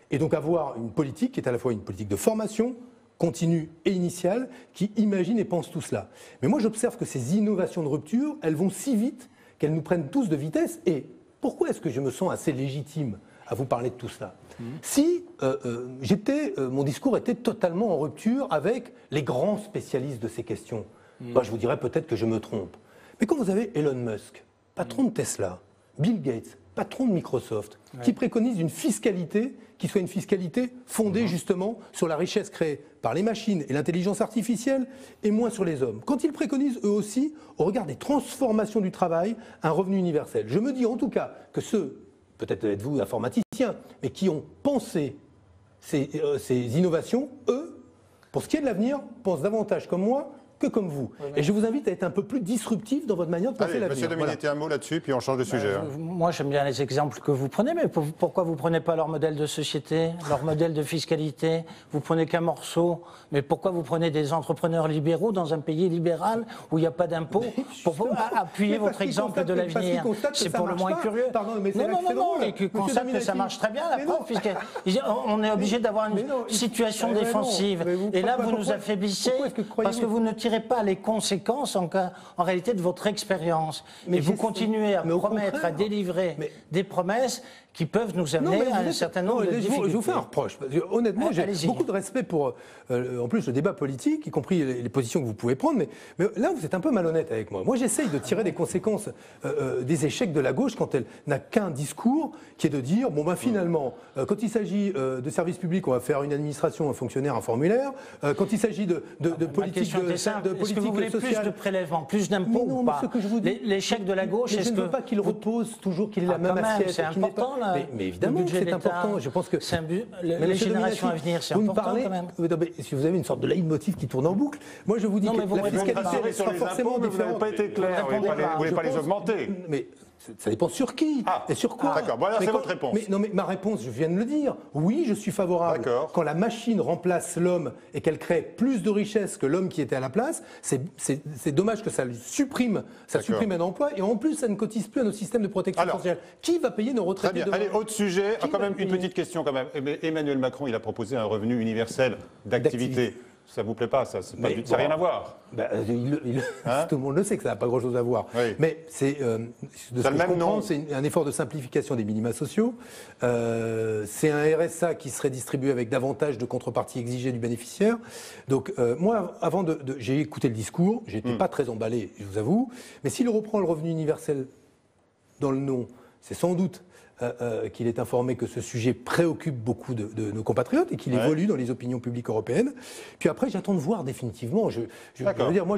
Et donc avoir une politique qui est à la fois une politique de formation, continue et initiale, qui imagine et pense tout cela. Mais moi j'observe que ces innovations de rupture, elles vont si vite qu'elles nous prennent tous de vitesse. Et pourquoi est-ce que je me sens assez légitime à vous parler de tout cela? Si mon discours était totalement en rupture avec les grands spécialistes de ces questions, je vous dirais peut-être que je me trompe. Mais quand vous avez Elon Musk, patron de Tesla, Bill Gates, patron de Microsoft, qui préconise une fiscalité qui soit une fiscalité fondée justement sur la richesse créée par les machines et l'intelligence artificielle et moins sur les hommes. Quand ils préconisent eux aussi, au regard des transformations du travail, un revenu universel. Je me dis en tout cas que ceux, peut-être êtes-vous informaticien, mais qui ont pensé ces innovations, eux, pour ce qui est de l'avenir, pensent davantage comme moi que comme vous. Et je vous invite à être un peu plus disruptif dans votre manière de penser l'avenir.
Monsieur Dominati, un mot là-dessus, puis on change de sujet.
Moi, j'aime bien les exemples que vous prenez, mais pourquoi vous ne prenez pas leur modèle de société, leur modèle de fiscalité? Vous prenez qu'un morceau, mais pourquoi vous prenez des entrepreneurs libéraux dans un pays libéral où il n'y a pas d'impôts pour appuyer votre exemple de l'avenir? C'est pour le moins curieux. Non, et qu'ils constatent que ça marche très bien, la preuve, puisqu'on est obligé d'avoir une situation défensive. Et là, vous nous affaiblissez parce que vous ne tirez pas les conséquences en réalité de votre expérience. Mais vous continuez à promettre, à délivrer des promesses qui peuvent nous amener à un certain nombre de difficultés.
Je vous fais un reproche. Parce que, honnêtement, j'ai beaucoup de respect pour, en plus, le débat politique, y compris les positions que vous pouvez prendre. Mais là, vous êtes un peu malhonnête avec moi. Moi, j'essaye de tirer des conséquences des échecs de la gauche quand elle n'a qu'un discours qui est de dire, bon, ben finalement, quand il s'agit de services publics, on va faire une administration, un fonctionnaire, un formulaire. Quand il s'agit de politique sociale...
Est-ce que vous voulez plus de prélèvements, plus d'impôts ou pas? L'échec de la gauche,
je ne veux pas qu'il repose toujours, qu'il ait la même assiette.
C'est important, là.
Mais évidemment, c'est important. Je pense que
les générations à venir, c'est important quand même.
Si vous avez une sorte de leitmotiv qui tourne en boucle, moi je vous dis que la fiscalité sera forcément différente.
Vous n'avez pas été clair, vous ne voulez pas les augmenter.
Mais ça dépend sur qui et sur quoi.
D'accord, voilà, c'est votre réponse.
Mais ma réponse, je viens de le dire. Oui, je suis favorable. Quand la machine remplace l'homme et qu'elle crée plus de richesse que l'homme qui était à la place, c'est dommage que ça lui supprime un emploi et en plus ça ne cotise plus à nos systèmes de protection sociale. Qui va payer nos retraités
demain ? Allez, autre sujet, quand même une petite question quand même. Emmanuel Macron, il a proposé un revenu universel d'activité. Ça vous plaît pas, ça n'a rien à voir.
Tout le monde le sait que ça n'a pas grand-chose à voir. Oui. Mais c'est, de ce que je comprends, c'est un effort de simplification des minima sociaux. C'est un RSA qui serait distribué avec davantage de contreparties exigées du bénéficiaire. Donc moi, j'ai écouté le discours, j'étais pas très emballé, je vous avoue. Mais s'il reprend le revenu universel dans le nom, c'est sans doute qu'il est informé que ce sujet préoccupe beaucoup de nos compatriotes et qu'il évolue dans les opinions publiques européennes. Puis après, j'attends de voir définitivement. Je veux dire, moi,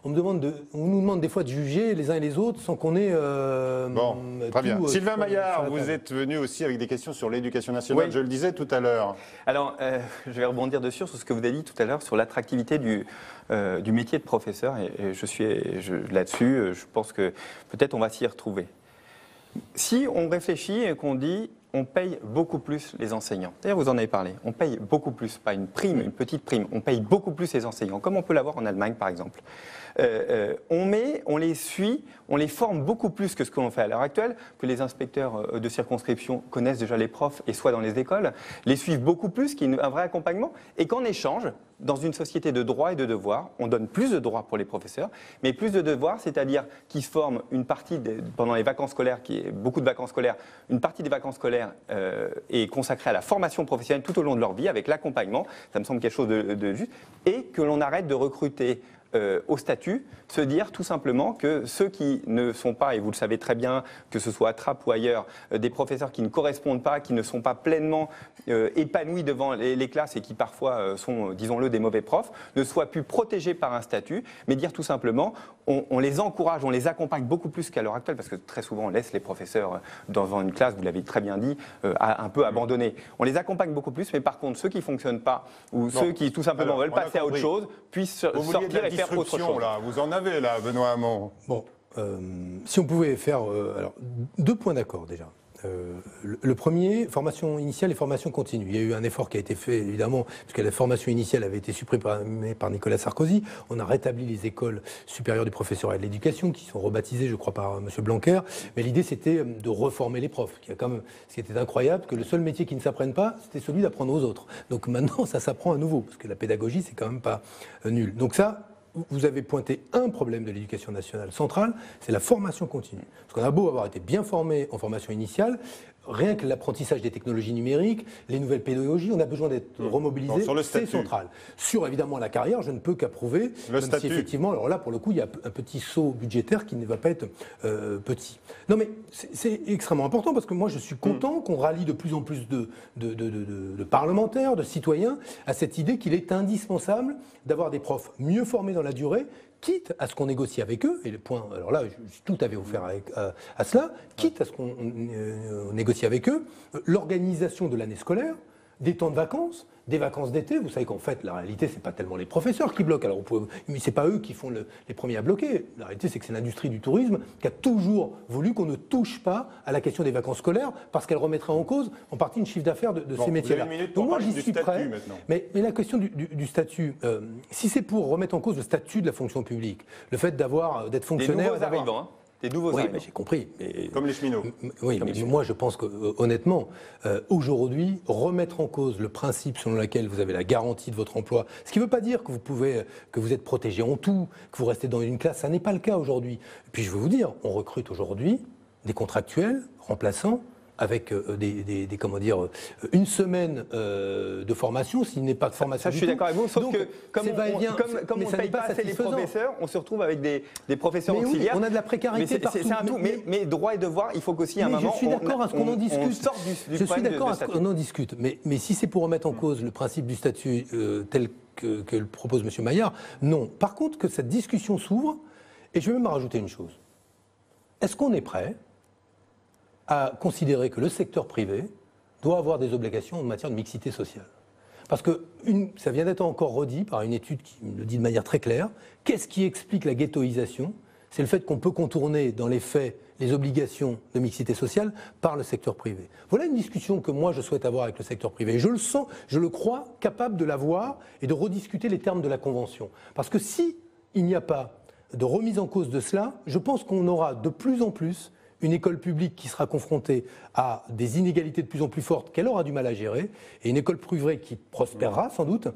on nous demande des fois de juger les uns et les autres sans qu'on ait...
bon, très bien. Sylvain Maillard, vous êtes venu aussi avec des questions sur l'éducation nationale, je le disais tout à l'heure.
Alors, je vais rebondir dessus sur ce que vous avez dit tout à l'heure sur l'attractivité du métier de professeur. Et là-dessus, je pense que peut-être on va s'y retrouver. Si on réfléchit et qu'on dit on paye beaucoup plus les enseignants, d'ailleurs vous en avez parlé, on paye beaucoup plus, pas une prime, une petite prime, on paye beaucoup plus les enseignants, comme on peut l'avoir en Allemagne par exemple. On les suit, on les forme beaucoup plus que ce que l'on fait à l'heure actuelle, que les inspecteurs de circonscription connaissent déjà les profs et soient dans les écoles, les suivent beaucoup plus, qu'il y a un vrai accompagnement, et qu'en échange, dans une société de droits et de devoirs, on donne plus de droits pour les professeurs, mais plus de devoirs, c'est-à-dire qu'ils se forment une partie, pendant les vacances scolaires, qui est beaucoup de vacances scolaires, une partie des vacances scolaires est consacrée à la formation professionnelle tout au long de leur vie, avec l'accompagnement, ça me semble quelque chose de juste, et que l'on arrête de recruter au statut, se dire tout simplement que ceux qui ne sont pas, et vous le savez très bien, que ce soit à Trappes ou ailleurs, des professeurs qui ne correspondent pas, qui ne sont pas pleinement épanouis devant les classes et qui parfois sont, disons-le, des mauvais profs, ne soient plus protégés par un statut, mais dire tout simplement, on les encourage, on les accompagne beaucoup plus qu'à l'heure actuelle, parce que très souvent on laisse les professeurs dans une classe, vous l'avez très bien dit, un peu abandonnés. On les accompagne beaucoup plus, mais par contre ceux qui ne fonctionnent pas, ou ceux qui tout simplement veulent passer à autre chose, puissent sortir et faire autre chose.
Là, vous en avez là, Benoît Hamon.
Bon, si on pouvait faire alors, 2 points d'accord déjà. Le premier, formation initiale et formation continue. Il y a eu un effort qui a été fait, évidemment, puisque la formation initiale avait été supprimée par Nicolas Sarkozy. On a rétabli les écoles supérieures du professorat et de l'éducation, qui sont rebaptisées, je crois, par M. Blanquer. Mais l'idée, c'était de reformer les profs. Ce qui était incroyable, que le seul métier qui ne s'apprenne pas, c'était celui d'apprendre aux autres. Donc maintenant, ça s'apprend à nouveau, parce que la pédagogie, c'est quand même pas nul. Donc ça... Vous avez pointé un problème de l'éducation nationale centrale, c'est la formation continue. Parce qu'on a beau avoir été bien formé en formation initiale, rien que l'apprentissage des technologies numériques, les nouvelles pédagogies, on a besoin d'être remobilisé, c'est central. Sur évidemment la carrière, je ne peux qu'approuver, même si effectivement, alors là pour le coup, il y a un petit saut budgétaire qui ne va pas être petit. Non mais c'est extrêmement important parce que moi je suis content qu'on rallie de plus en plus de parlementaires, de citoyens à cette idée qu'il est indispensable d'avoir des profs mieux formés dans la durée, quitte à ce qu'on négocie avec eux, et le point, alors là, je suis tout à fait offert à cela, quitte à ce qu'on négocie avec eux, l'organisation de l'année scolaire, des temps de vacances, des vacances d'été. Vous savez qu'en fait, la réalité, c'est pas tellement les professeurs qui bloquent. Alors, mais c'est pas eux qui font les premiers à bloquer. La réalité, c'est que c'est l'industrie du tourisme qui a toujours voulu qu'on ne touche pas à la question des vacances scolaires parce qu'elle remettrait en cause, en partie, le chiffre d'affaires de ces métiers-là.
Donc moi, j'y suis prêt.
Mais la question du statut, si c'est pour remettre en cause le statut de la fonction publique, le fait d'être fonctionnaire...
Des nouveaux arrivants, hein. Des nouveaux
oui,
arrivants.
j'ai compris.
Comme les cheminots.
Oui, mais moi je pense que, honnêtement, aujourd'hui, remettre en cause le principe selon lequel vous avez la garantie de votre emploi, ce qui ne veut pas dire que vous êtes protégé en tout, que vous restez dans une classe, ça n'est pas le cas aujourd'hui. Et puis je veux vous dire, on recrute aujourd'hui des contractuels remplaçants avec une semaine de formation, s'il n'est pas de formation.
Ça, je suis d'accord avec vous, sauf que comme on ne paye pas assez les
satisfaisant.
professeurs, on se retrouve avec des professeurs
mais
auxiliaires.
Oui, on a de la précarité partout.
C'est un tout, mais droit et devoir, il faut qu'aussi à un moment,
je suis d'accord à ce qu'on en discute.
Je suis d'accord
à ce qu'on en discute, mais si c'est pour remettre en cause le principe du statut tel que le propose M. Maillard, non. Par contre, que cette discussion s'ouvre, et je vais même rajouter une chose. Est-ce qu'on est prêt à considérer que le secteur privé doit avoir des obligations en matière de mixité sociale? Parce que ça vient d'être encore redit par une étude qui le dit de manière très claire. Qu'est-ce qui explique la ghettoisation? C'est le fait qu'on peut contourner dans les faits les obligations de mixité sociale par le secteur privé. Voilà une discussion que moi je souhaite avoir avec le secteur privé. Je le sens, je le crois, capable de l'avoir et de rediscuter les termes de la Convention. Parce que si il n'y a pas de remise en cause de cela, je pense qu'on aura de plus en plus une école publique qui sera confrontée à des inégalités de plus en plus fortes qu'elle aura du mal à gérer, et une école privée qui prospérera sans doute,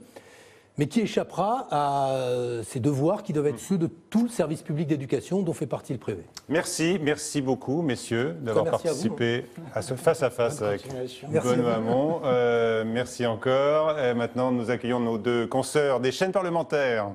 mais qui échappera à ses devoirs qui doivent être ceux de tout le service public d'éducation dont fait partie le privé.
Merci beaucoup, messieurs, d'avoir participé à ce face-à-face avec Benoît Hamon. Merci encore. Et maintenant, nous accueillons nos deux consoeurs des chaînes parlementaires.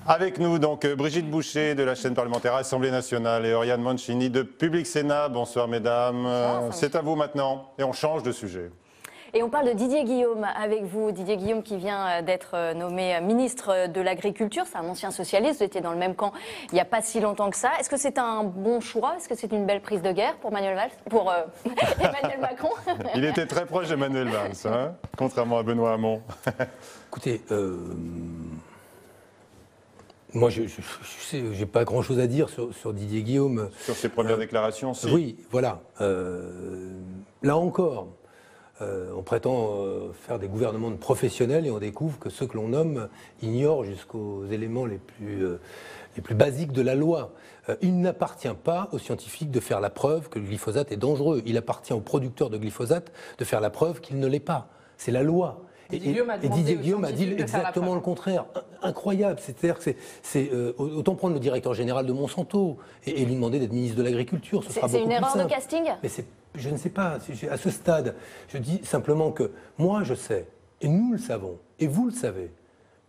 Avec nous, donc, Brigitte Boucher de la chaîne parlementaire Assemblée nationale et Oriane Mancini de Public Sénat. Bonsoir, mesdames. C'est à vous maintenant. Et on change de sujet.
Et on parle de Didier Guillaume avec vous. Didier Guillaume qui vient d'être nommé ministre de l'Agriculture. C'est un ancien socialiste. Vous étiez dans le même camp il n'y a pas si longtemps que ça. Est-ce que c'est un bon choix? Est-ce que c'est une belle prise de guerre pour Emmanuel Macron?
Il était très proche d'Emmanuel Valls, hein, contrairement à Benoît Hamon.
Écoutez, moi, je n'ai pas grand-chose à dire sur Didier Guillaume.
Sur ses premières déclarations, si.
Oui, voilà. Là encore, on prétend faire des gouvernements de professionnels et on découvre que ceux que l'on nomme ignorent jusqu'aux éléments les plus basiques de la loi. Il n'appartient pas aux scientifiques de faire la preuve que le glyphosate est dangereux. Il appartient aux producteurs de glyphosate de faire la preuve qu'il ne l'est pas. C'est la loi. Et Didier Guillaume a dit exactement le contraire. Incroyable. C'est-à-dire que autant prendre le directeur général de Monsanto et lui demander d'être ministre de l'Agriculture.
C'est une erreur de casting?
Mais je ne sais pas. À ce stade, je dis simplement que moi je sais, et nous le savons, et vous le savez,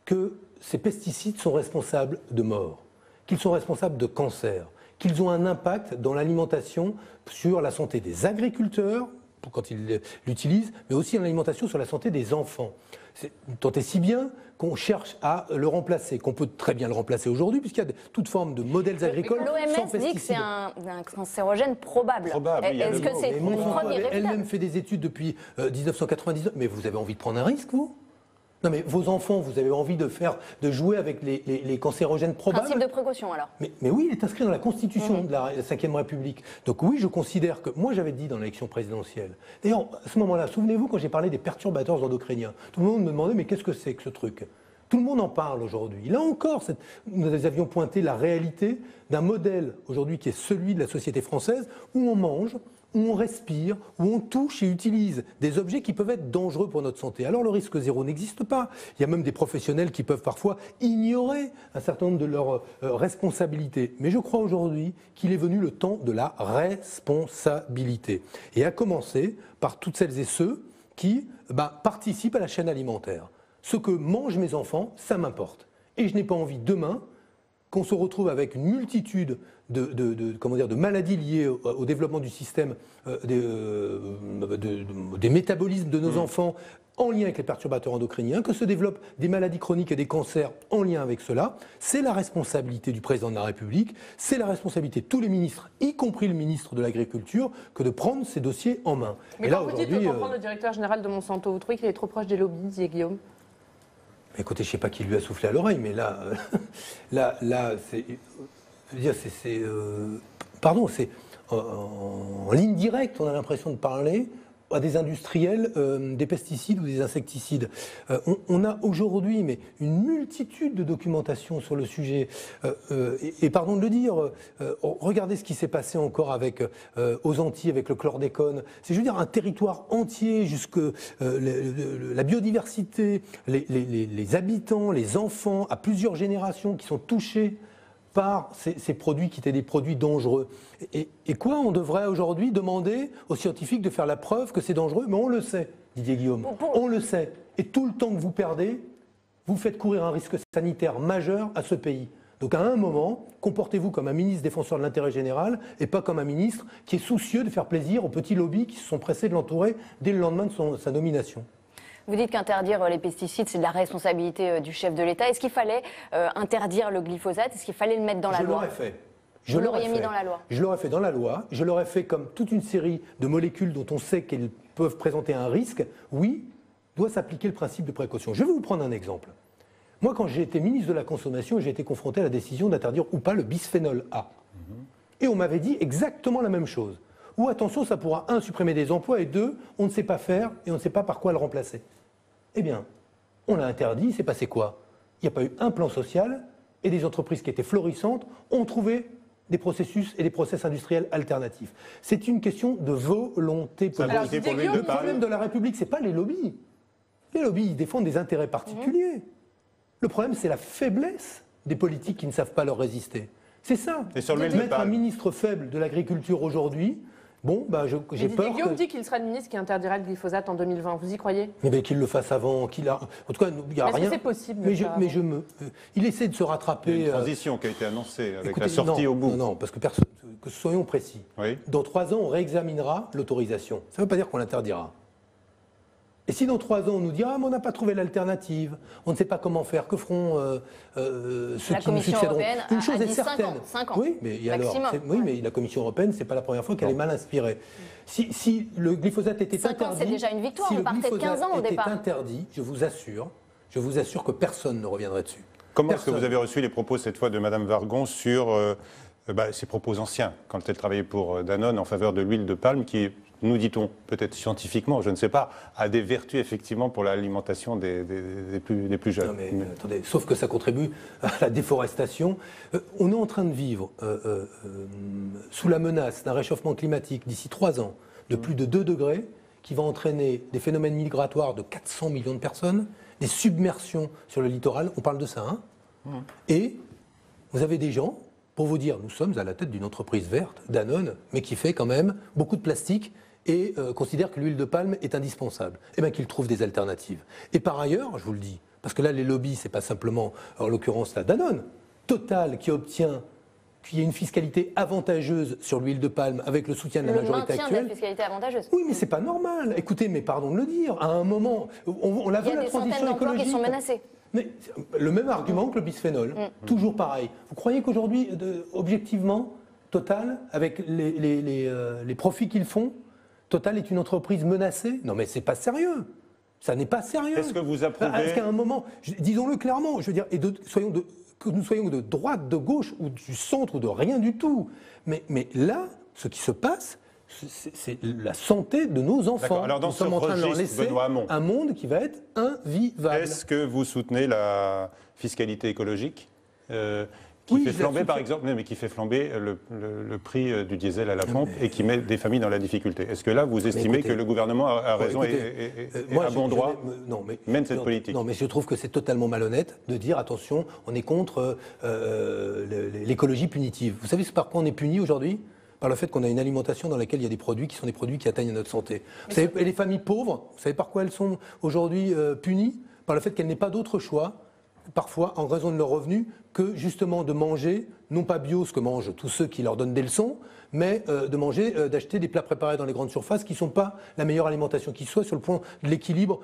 que ces pesticides sont responsables de mort, qu'ils sont responsables de cancer, qu'ils ont un impact dans l'alimentation sur la santé des agriculteurs, quand ils l'utilisent, mais aussi en alimentation sur la santé des enfants. Tant et si bien qu'on cherche à le remplacer, qu'on peut très bien le remplacer aujourd'hui, puisqu'il y a toute forme de modèles agricoles sans pesticides.
L'OMS dit que c'est un cancérogène probable. Est-ce que c'est une preuve irréfutable?
Elle-même fait des études depuis 1999. Mais vous avez envie de prendre un risque, vous? Non, mais vos enfants, vous avez envie de jouer avec les cancérogènes probables?
Principe de précaution, alors.
Mais oui, il est inscrit dans la Constitution de la Ve République. Donc oui, je considère que... Moi, j'avais dit dans l'élection présidentielle... D'ailleurs, à ce moment-là, souvenez-vous, quand j'ai parlé des perturbateurs endocriniens, tout le monde me demandait, mais qu'est-ce que c'est que ce truc? Tout le monde en parle aujourd'hui. Là encore, nous avions pointé la réalité d'un modèle aujourd'hui qui est celui de la société française, où on mange, où on respire, où on touche et utilise des objets qui peuvent être dangereux pour notre santé. Alors le risque zéro n'existe pas. Il y a même des professionnels qui peuvent parfois ignorer un certain nombre de leurs responsabilités. Mais je crois aujourd'hui qu'il est venu le temps de la responsabilité. Et à commencer par toutes celles et ceux qui participent à la chaîne alimentaire. Ce que mangent mes enfants, ça m'importe. Et je n'ai pas envie demain qu'on se retrouve avec une multitude de maladies liées au développement du système des métabolismes de nos enfants en lien avec les perturbateurs endocriniens, que se développent des maladies chroniques et des cancers en lien avec cela. C'est la responsabilité du président de la République, c'est la responsabilité de tous les ministres, y compris le ministre de l'Agriculture, que de prendre ces dossiers en main.
Mais quand vous dites de comprendre le directeur général de Monsanto, vous trouvez qu'il est trop proche des lobbies, Didier Guillaume?
Écoutez, je ne sais pas qui lui a soufflé à l'oreille, mais là, c'est... Je veux dire, c'est en ligne directe, on a l'impression de parler à des industriels des pesticides ou des insecticides. On a aujourd'hui une multitude de documentation sur le sujet. Et pardon de le dire, regardez ce qui s'est passé encore aux Antilles avec le chlordécone. C'est, je veux dire, un territoire entier, jusque la biodiversité, les habitants, les enfants, à plusieurs générations qui sont touchés par ces produits qui étaient des produits dangereux. Et quoi, on devrait aujourd'hui demander aux scientifiques de faire la preuve que c'est dangereux? Mais on le sait, Didier Guillaume, on le sait. Et tout le temps que vous perdez, vous faites courir un risque sanitaire majeur à ce pays. Donc à un moment, comportez-vous comme un ministre défenseur de l'intérêt général et pas comme un ministre qui est soucieux de faire plaisir aux petits lobbies qui se sont pressés de l'entourer dès le lendemain de sa nomination.
Vous dites qu'interdire les pesticides, c'est de la responsabilité du chef de l'État. Est-ce qu'il fallait interdire le glyphosate? Est-ce qu'il fallait le mettre dans la loi?
Je l'aurais fait.
Vous l'auriez mis dans la loi?
Je l'aurais fait dans la loi. Je l'aurais fait comme toute une série de molécules dont on sait qu'elles peuvent présenter un risque. Oui, doit s'appliquer le principe de précaution. Je vais vous prendre un exemple. Moi, quand j'ai été ministre de la Consommation, j'ai été confronté à la décision d'interdire ou pas le bisphénol A. Et on m'avait dit exactement la même chose. Ou attention, ça pourra, 1, supprimer des emplois, et 2, on ne sait pas faire et on ne sait pas par quoi le remplacer. Eh bien, on l'a interdit, c'est passé quoi? Il n'y a pas eu un plan social, et des entreprises qui étaient florissantes ont trouvé des processus et des process industriels alternatifs. C'est une question de volonté politique. Le problème de la République, ce n'est pas les lobbies. Les lobbies, ils défendent des intérêts particuliers. Le problème, c'est la faiblesse des politiques qui ne savent pas leur résister. C'est ça.
Et sur le
mettre un ministre faible de l'agriculture aujourd'hui, bon, j'ai peur.
Guillaume dit qu'il sera le ministre qui interdira le glyphosate en 2020. Vous y croyez?
Qu'il le fasse avant, en tout cas, il n'y a rien.
Est-ce que c'est possible?
Il essaie de se rattraper.
Il y a une transition qui a été annoncée avec la sortie au bout.
Non, parce que soyons précis.
Oui.
Dans 3 ans, on réexaminera l'autorisation. Ça ne veut pas dire qu'on l'interdira. Et si dans 3 ans, on nous dit « Ah, mais on n'a pas trouvé l'alternative, on ne sait pas comment faire, que feront ceux qui nous succéderont ?» Une chose est certaine.
5 ans.
Oui, mais la Commission européenne, ce n'est pas la première fois qu'elle est mal inspirée. Si le glyphosate était
5 ans, c'est déjà une victoire. On partait de 15 ans au départ.
Si le glyphosate était interdit, je vous assure que personne ne reviendrait dessus.
Comment est-ce que vous avez reçu les propos cette fois de Mme Wargon sur ses propos anciens, quand elle travaillait pour Danone en faveur de l'huile de palme, qui, nous dit-on, peut-être scientifiquement, je ne sais pas, a des vertus effectivement pour l'alimentation des plus jeunes.
Non mais attendez, sauf que ça contribue à la déforestation. On est en train de vivre sous la menace d'un réchauffement climatique d'ici 3 ans de plus de 2 degrés, qui va entraîner des phénomènes migratoires de 400 millions de personnes, des submersions sur le littoral, on parle de ça, hein. Et vous avez des gens, pour vous dire, nous sommes à la tête d'une entreprise verte, Danone, mais qui fait quand même beaucoup de plastique et considère que l'huile de palme est indispensable. Eh bien qu'ils trouvent des alternatives. Et par ailleurs, je vous le dis, parce que là les lobbies, c'est pas simplement, en l'occurrence la Danone, Total qui obtient qu'il y ait une fiscalité avantageuse sur l'huile de palme avec le soutien de la majorité actuelle.
Le maintien de la fiscalité avantageuse.
Oui, mais c'est pas normal. Écoutez, mais pardon de le dire, à un moment, on l'a vu, la transition écologique. Il y a des centaines d'emplois qui sont menacés. Mais le même argument que le bisphénol, toujours pareil. Vous croyez qu'aujourd'hui, objectivement, Total, avec les profits qu'ils font, Total est une entreprise menacée? Non mais c'est pas sérieux. Ça n'est pas sérieux.
Est-ce que vous approuvez?
Est-ce qu'à un moment, disons-le clairement, je veux dire, que nous soyons de droite, de gauche, ou du centre, ou de rien du tout. Mais là, ce qui se passe, c'est la santé de nos enfants.
Alors dans
nous sommes en train de leur laisser un monde qui va être invivable.
Est-ce que vous soutenez la fiscalité écologique qui fait flamber, par exemple, mais qui fait flamber le prix du diesel à la pompe et qui met des familles dans la difficulté? Est-ce que là, vous estimez que le gouvernement a raison et à bon droit mène cette politique?
Non, mais je trouve que c'est totalement malhonnête de dire, attention, on est contre l'écologie punitive. Vous savez par quoi on est puni aujourd'hui? Par le fait qu'on a une alimentation dans laquelle il y a des produits qui sont des produits qui atteignent notre santé. Vous savez, et les familles pauvres, vous savez par quoi elles sont aujourd'hui punies? Par le fait qu'elles n'aient pas d'autre choix, parfois en raison de leurs revenus, que justement de manger, non pas bio, ce que mangent tous ceux qui leur donnent des leçons, mais d'acheter des plats préparés dans les grandes surfaces qui ne sont pas la meilleure alimentation qui soit sur le point de l'équilibre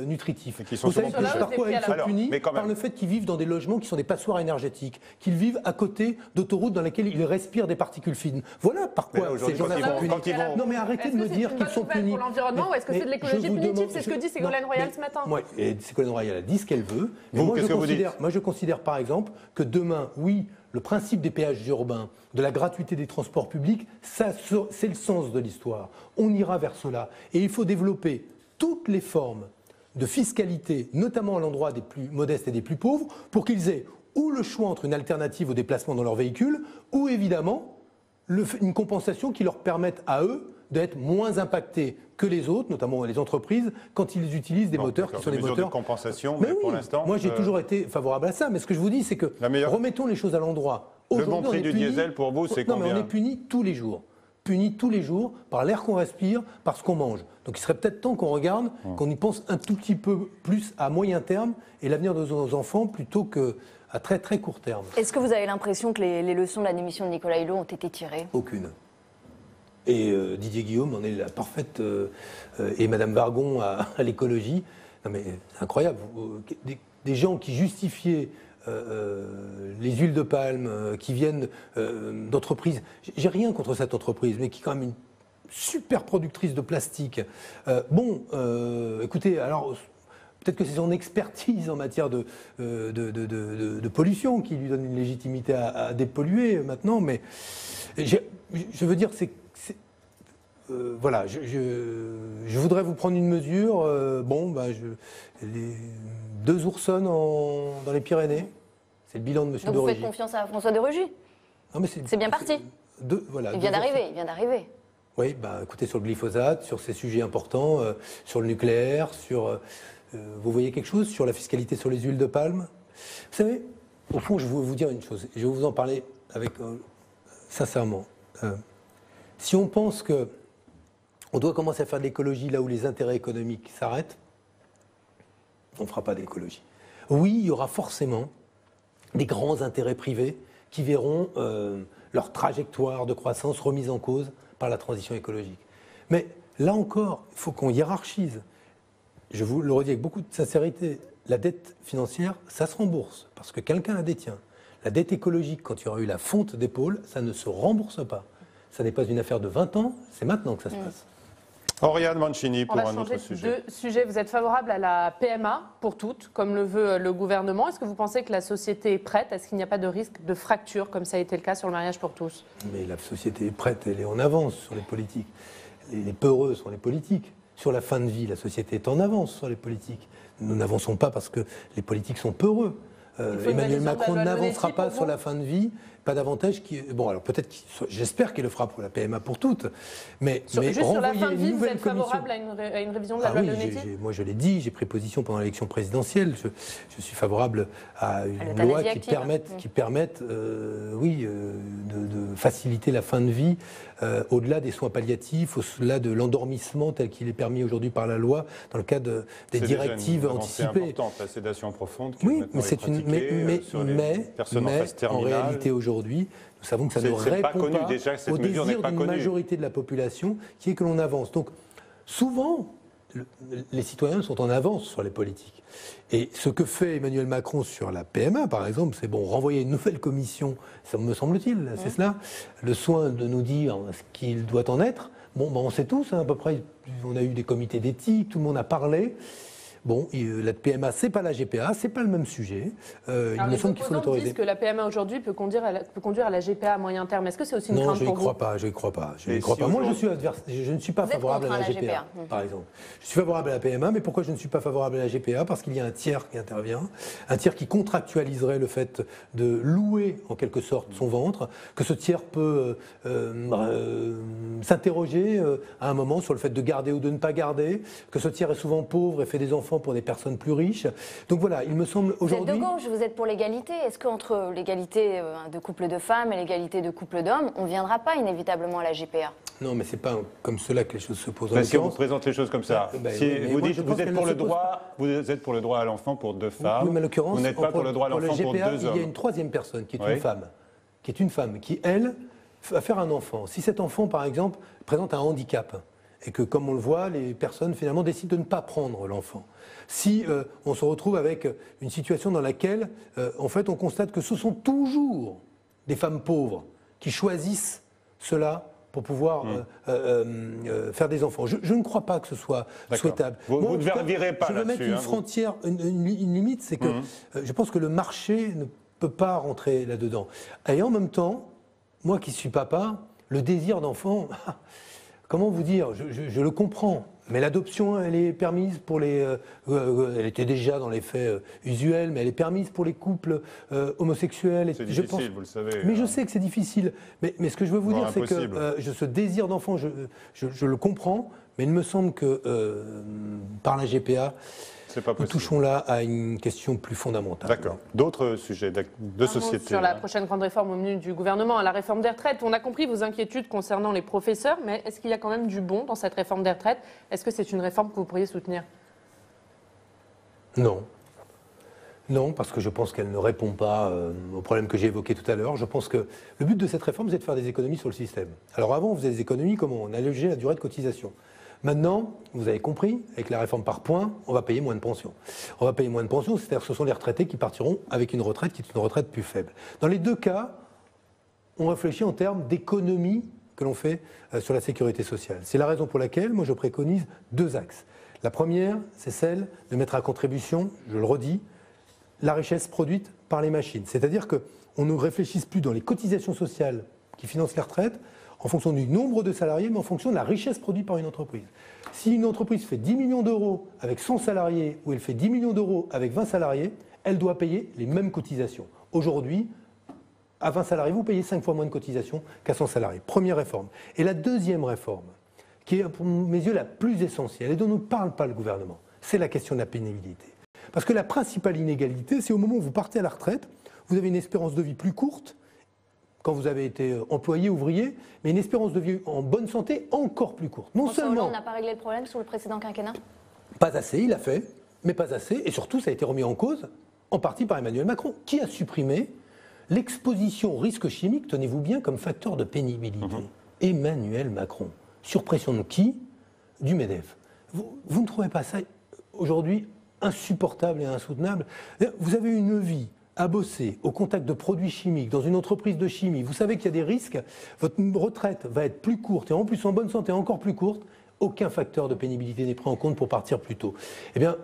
nutritif.
Vous
savez par quoi ils sont punis? Par le fait qu'ils vivent dans des logements qui sont des passoires énergétiques, qu'ils vivent à côté d'autoroutes dans lesquelles ils respirent des particules fines. Voilà par quoi ces gens-là sont punis. Non mais arrêtez de me dire qu'ils sont punis.
Pour l'environnement ou est-ce que c'est de l'écologie punitive? C'est ce que dit Ségolène Royal ce matin.
Oui, Ségolène Royal a dit ce qu'elle veut. Moi je considère par exemple que demain, oui, le principe des péages urbains, de la gratuité des transports publics, ça, c'est le sens de l'histoire. On ira vers cela. Et il faut développer toutes les formes de fiscalité, notamment à l'endroit des plus modestes et des plus pauvres, pour qu'ils aient ou le choix entre une alternative au déplacement dans leur véhicule, ou évidemment une compensation qui leur permette à eux d'être moins impactés que les autres, notamment les entreprises, quand ils utilisent des moteurs qui sont des moteurs
de compensation,
mais
mais
oui,
pour l'instant,
moi j'ai toujours été favorable à ça. Mais ce que je vous dis, c'est que remettons les choses à l'endroit.
Le bon prix du diesel pour vous, c'est combien?
Non, mais on est puni tous les jours. Puni tous les jours par l'air qu'on respire, par ce qu'on mange. Donc il serait peut-être temps qu'on regarde, qu'on y pense un tout petit peu plus à moyen terme et l'avenir de nos enfants plutôt qu'à très très court terme.
Est-ce que vous avez l'impression que les leçons de la démission de Nicolas Hulot ont été tirées?
Aucune. Et Didier Guillaume en est la parfaite... et Madame Vargon à l'écologie. Non mais c'est incroyable. Des gens qui justifiaient les huiles de palme, qui viennent d'entreprises... J'ai rien contre cette entreprise, mais qui est quand même une super productrice de plastique. Écoutez, alors... Peut-être que c'est son expertise en matière de pollution qui lui donne une légitimité à dépolluer maintenant, mais je veux dire, voilà, je voudrais vous prendre une mesure. Les 2 oursonnes dans les Pyrénées, c'est le bilan de M. de Rugy.
Donc vous faites confiance à François de Rugy? C'est bien parti.
Voilà,
il vient d'arriver.
Oui, écoutez, sur le glyphosate, sur ces sujets importants, sur le nucléaire, vous voyez quelque chose sur la fiscalité sur les huiles de palme? Vous savez, au fond, je veux vous dire une chose, et je vais vous en parler avec sincèrement. Si on pense qu'on doit commencer à faire de l'écologie là où les intérêts économiques s'arrêtent, on ne fera pas d'écologie. Oui, il y aura forcément des grands intérêts privés qui verront leur trajectoire de croissance remise en cause par la transition écologique. Mais là encore, il faut qu'on hiérarchise. Je vous le redis avec beaucoup de sincérité, la dette financière, ça se rembourse, parce que quelqu'un la détient. La dette écologique, quand il y aura eu la fonte d'épaule, ça ne se rembourse pas. Ça n'est pas une affaire de 20 ans, c'est maintenant que ça se passe.
Oriane Mancini pour un autre sujet.
On va changer de sujet. Vous êtes favorable à la PMA pour toutes, comme le veut le gouvernement. Est-ce que vous pensez que la société est prête? Est-ce qu'il n'y a pas de risque de fracture, comme ça a été le cas sur le mariage pour tous? Mais
la société est prête, elle est en avance sur les politiques. Les peureux sont les politiques. Sur la fin de vie, la société est en avance sur les politiques. Nous n'avançons pas parce que les politiques sont peureux. Emmanuel Macron n'avancera pas sur la fin de vie, pas davantage. Bon, alors peut-être, j'espère qu'il le fera pour la PMA pour toutes, mais
juste sur la fin de vie, vous êtes favorable à une révision de la loi Leonetti?
Moi je l'ai dit, j'ai pris position pendant l'élection présidentielle. Je suis favorable à une loi qui permette de faciliter la fin de vie au-delà des soins palliatifs, au-delà de l'endormissement tel qu'il est permis aujourd'hui par la loi dans le cadre des directives anticipées.
C'est important, la sédation profonde.
Oui, mais c'est une en réalité aujourd'hui, nous savons que ça ne répond pas au désir d'une majorité de la population qui est que l'on avance. Donc souvent, les citoyens sont en avance sur les politiques. Et ce que fait Emmanuel Macron sur la PMA, par exemple, c'est renvoyer une nouvelle commission, ça me semble-t-il, c'est cela, le soin de nous dire ce qu'il doit en être. On sait tous, à peu près, on a eu des comités d'éthique, tout le monde a parlé. La PMA, c'est pas la GPA, c'est pas le même sujet. Il me semble qu'il faut l'autoriser.
Disent que la PMA aujourd'hui peut conduire à la GPA à moyen terme. Est-ce que c'est aussi une crainte pour vous?
Je n'y crois pas. Moi, je ne suis pas favorable à la GPA, par exemple. Je suis favorable à la PMA, mais pourquoi je ne suis pas favorable à la GPA? Parce qu'il y a un tiers qui intervient, un tiers qui contractualiserait le fait de louer, en quelque sorte, son ventre, que ce tiers peut s'interroger à un moment sur le fait de garder ou de ne pas garder, que ce tiers est souvent pauvre et fait des enfants pour des personnes plus riches. Donc voilà, il me semble aujourd'hui...
Vous êtes de gauche, vous êtes pour l'égalité. Est-ce qu'entre l'égalité de couple de femmes et l'égalité de couple d'hommes, on ne viendra pas inévitablement à la GPA?
Non, mais ce n'est pas comme cela que les choses se posent.
Si on vous présente les choses comme ça, vous dites vous êtes pour le droit à l'enfant pour 2 femmes, vous n'êtes pas pour le droit à l'enfant pour 2 hommes.
Il y a une troisième personne qui est une femme, qui elle, va faire un enfant. Si cet enfant, par exemple, présente un handicap, et que, comme on le voit, les personnes, finalement, décident de ne pas prendre l'enfant. Si on se retrouve avec une situation dans laquelle, en fait, on constate que ce sont toujours des femmes pauvres qui choisissent cela pour pouvoir faire des enfants. Je ne crois pas que ce soit souhaitable.
Vous ne verdirez pas là-dessus.
Je veux mettre une frontière, une limite, c'est que je pense que le marché peut pas rentrer là-dedans. Et en même temps, moi qui suis papa, le désir d'enfant, comment vous dire, je le comprends. Mais l'adoption, elle est permise pour les... elle était déjà dans les faits usuels, mais elle est permise pour les couples homosexuels.
C'est difficile, vous le savez.
Mais je sais que c'est difficile. Mais ce que je veux vous dire, c'est que ce désir d'enfant, je le comprends, mais il me semble que par la GPA, nous touchons là à une question plus fondamentale.
D'accord. D'autres sujets de société.
Sur la prochaine grande réforme au menu du gouvernement, la réforme des retraites. On a compris vos inquiétudes concernant les professeurs, mais est-ce qu'il y a quand même du bon dans cette réforme des retraites? Est-ce que c'est une réforme que vous pourriez soutenir?
Non. Non, parce que je pense qu'elle ne répond pas au problème que j'ai évoqué tout à l'heure. Je pense que le but de cette réforme, c'est de faire des économies sur le système. Alors avant, on faisait des économies, comment? On allégeait la durée de cotisation. Maintenant, vous avez compris, avec la réforme par points, on va payer moins de pensions. On va payer moins de pensions, c'est-à-dire que ce sont les retraités qui partiront avec une retraite qui est une retraite plus faible. Dans les deux cas, on réfléchit en termes d'économies que l'on fait sur la sécurité sociale. C'est la raison pour laquelle, moi, je préconise deux axes. La première, c'est celle de mettre à contribution, je le redis, la richesse produite par les machines. C'est-à-dire qu'on ne réfléchisse plus dans les cotisations sociales qui financent les retraites, en fonction du nombre de salariés, mais en fonction de la richesse produite par une entreprise. Si une entreprise fait 10 millions d'euros avec 100 salariés ou elle fait 10 millions d'euros avec 20 salariés, elle doit payer les mêmes cotisations. Aujourd'hui, à 20 salariés, vous payez 5 fois moins de cotisations qu'à 100 salariés. Première réforme. Et la deuxième réforme, qui est pour mes yeux la plus essentielle et dont ne parle pas le gouvernement, c'est la question de la pénibilité. Parce que la principale inégalité, c'est au moment où vous partez à la retraite, vous avez une espérance de vie plus courte, quand vous avez été employé, ouvrier, mais une espérance de vie en bonne santé encore plus courte. Non seulement
on n'a pas réglé le problème sous le précédent quinquennat?
Pas assez, il a fait, mais pas assez. Et surtout, ça a été remis en cause, en partie par Emmanuel Macron, qui a supprimé l'exposition au risque chimique, tenez-vous bien, comme facteur de pénibilité. Emmanuel Macron. Sur pression de qui? Du MEDEF. Vous ne trouvez pas ça, aujourd'hui, insupportable et insoutenable? Vous avez une vie à bosser au contact de produits chimiques dans une entreprise de chimie, vous savez qu'il y a des risques, votre retraite va être plus courte et en plus en bonne santé encore plus courte, aucun facteur de pénibilité n'est pris en compte pour partir plus tôt. Eh bien,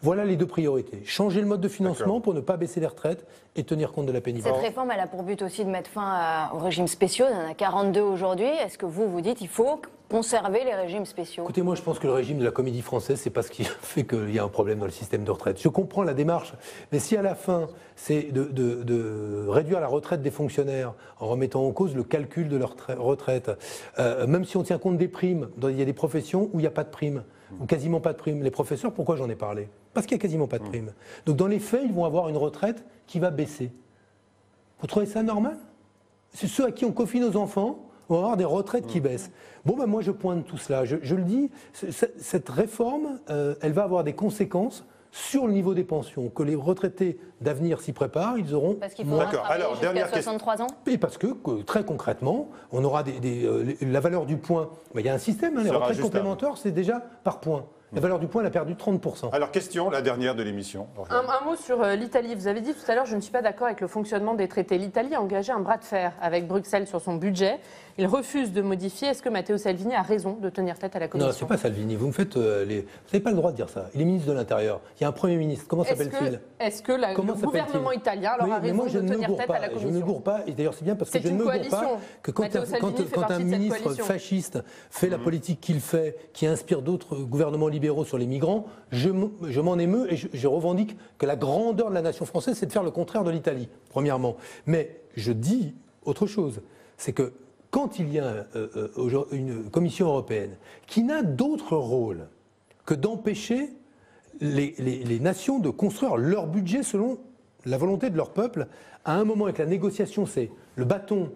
voilà les deux priorités. Changer le mode de financement pour ne pas baisser les retraites et tenir compte de la pénibilité.
Cette réforme, elle a pour but aussi de mettre fin aux régimes spéciaux. Il y en a 42 aujourd'hui. Est-ce que vous dites qu'il faut conserver les régimes spéciaux?
Écoutez, moi je pense que le régime de la Comédie Française, c'est pas ce qui fait qu'il y a un problème dans le système de retraite. Je comprends la démarche, mais si à la fin, c'est de réduire la retraite des fonctionnaires en remettant en cause le calcul de leur retraite, même si on tient compte des primes, il y a des professions où il n'y a pas de primes, ou quasiment pas de primes. Les professeurs, pourquoi j'en ai parlé? Parce qu'il n'y a quasiment pas de primes. Donc dans les faits, ils vont avoir une retraite qui va baisser. Vous trouvez ça normal? C'est ceux à qui on confie nos enfants vont avoir des retraites qui baissent. Bon, ben moi je pointe tout cela. Je le dis, cette réforme, elle va avoir des conséquences sur le niveau des pensions, que les retraités d'avenir s'y préparent, ils auront...
Parce qu'il faudra travailler jusqu'à 63 ans.
Et parce que, très concrètement, on aura la valeur du point. Il y a un système, les retraites complémentaires, c'est déjà par point. La valeur du point, elle a perdu 30%.
Alors, question, la dernière de l'émission.
Un mot sur l'Italie. Vous avez dit tout à l'heure, je ne suis pas d'accord avec le fonctionnement des traités. L'Italie a engagé un bras de fer avec Bruxelles sur son budget. Il refuse de modifier. Est-ce que Matteo Salvini a raison de tenir tête à la Commission?
Non, c'est pas Salvini. Vous me faites vous n'avez pas le droit de dire ça. Il est ministre de l'Intérieur. Il y a un Premier ministre. Comment s'appelle-t-il?
Est-ce que le gouvernement italien alors a raison de tenir tête à la Commission?
Je ne me gourre pas. Et d'ailleurs, c'est bien parce que je ne me gourre pas que quand un ministre fasciste fait la politique qu'il fait, qui inspire d'autres gouvernements libéraux sur les migrants, je m'en émeus et je revendique que la grandeur de la nation française, c'est de faire le contraire de l'Italie, premièrement. Mais je dis autre chose, c'est que quand il y a une Commission européenne qui n'a d'autre rôle que d'empêcher les nations de construire leur budget selon la volonté de leur peuple, à un moment avec la négociation, c'est le bâton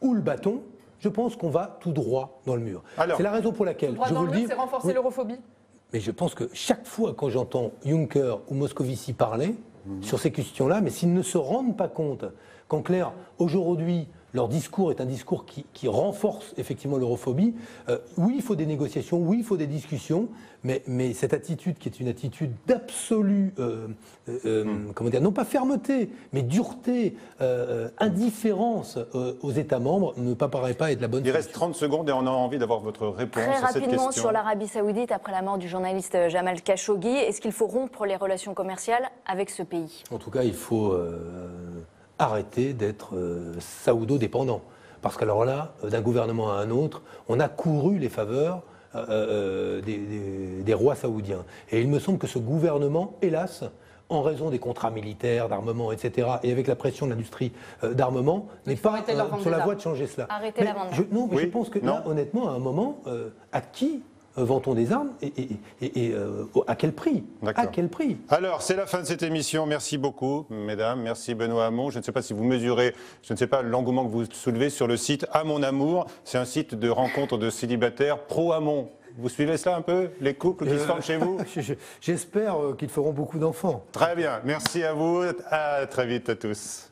ou le bâton, je pense qu'on va tout droit dans le mur. C'est la raison pour laquelle, je vous le dis...
C'est renforcer l'europhobie.
Mais je pense que chaque fois quand j'entends Juncker ou Moscovici parler sur ces questions-là, mais s'ils ne se rendent pas compte qu'en clair, aujourd'hui, leur discours est un discours qui renforce effectivement l'europhobie, oui, il faut des négociations, oui, il faut des discussions, mais cette attitude qui est une attitude d'absolue, comment dire, non pas fermeté, mais dureté, indifférence aux États membres, ne paraît pas être la bonne solution.
Il reste 30 secondes et on a envie d'avoir votre réponse
à cette question. Très rapidement sur l'Arabie Saoudite, après la mort du journaliste Jamal Khashoggi, est-ce qu'il faut rompre les relations commerciales avec ce pays?
En tout cas, il faut arrêter d'être saoudo-dépendants. Parce qu'alors là, d'un gouvernement à un autre, on a couru les faveurs des rois saoudiens. Et il me semble que ce gouvernement, hélas, en raison des contrats militaires, d'armement, etc., et avec la pression de l'industrie d'armement, n'est pas sur la voie de changer cela.
Arrêtez la vente.
Non, mais je pense que là, honnêtement, à un moment, à qui vend-on des armes et à quel prix? À quel prix?
Alors, c'est la fin de cette émission. Merci beaucoup, mesdames. Merci Benoît Hamon. Je ne sais pas si vous mesurez, je ne sais pas l'engouement que vous soulevez sur le site À Mon Amour. C'est un site de rencontre de célibataires pro-Hamon. Vous suivez cela un peu, les couples qui se forment chez vous?
J'espère qu'ils feront beaucoup d'enfants.
Très bien. Merci à vous. À très vite à tous.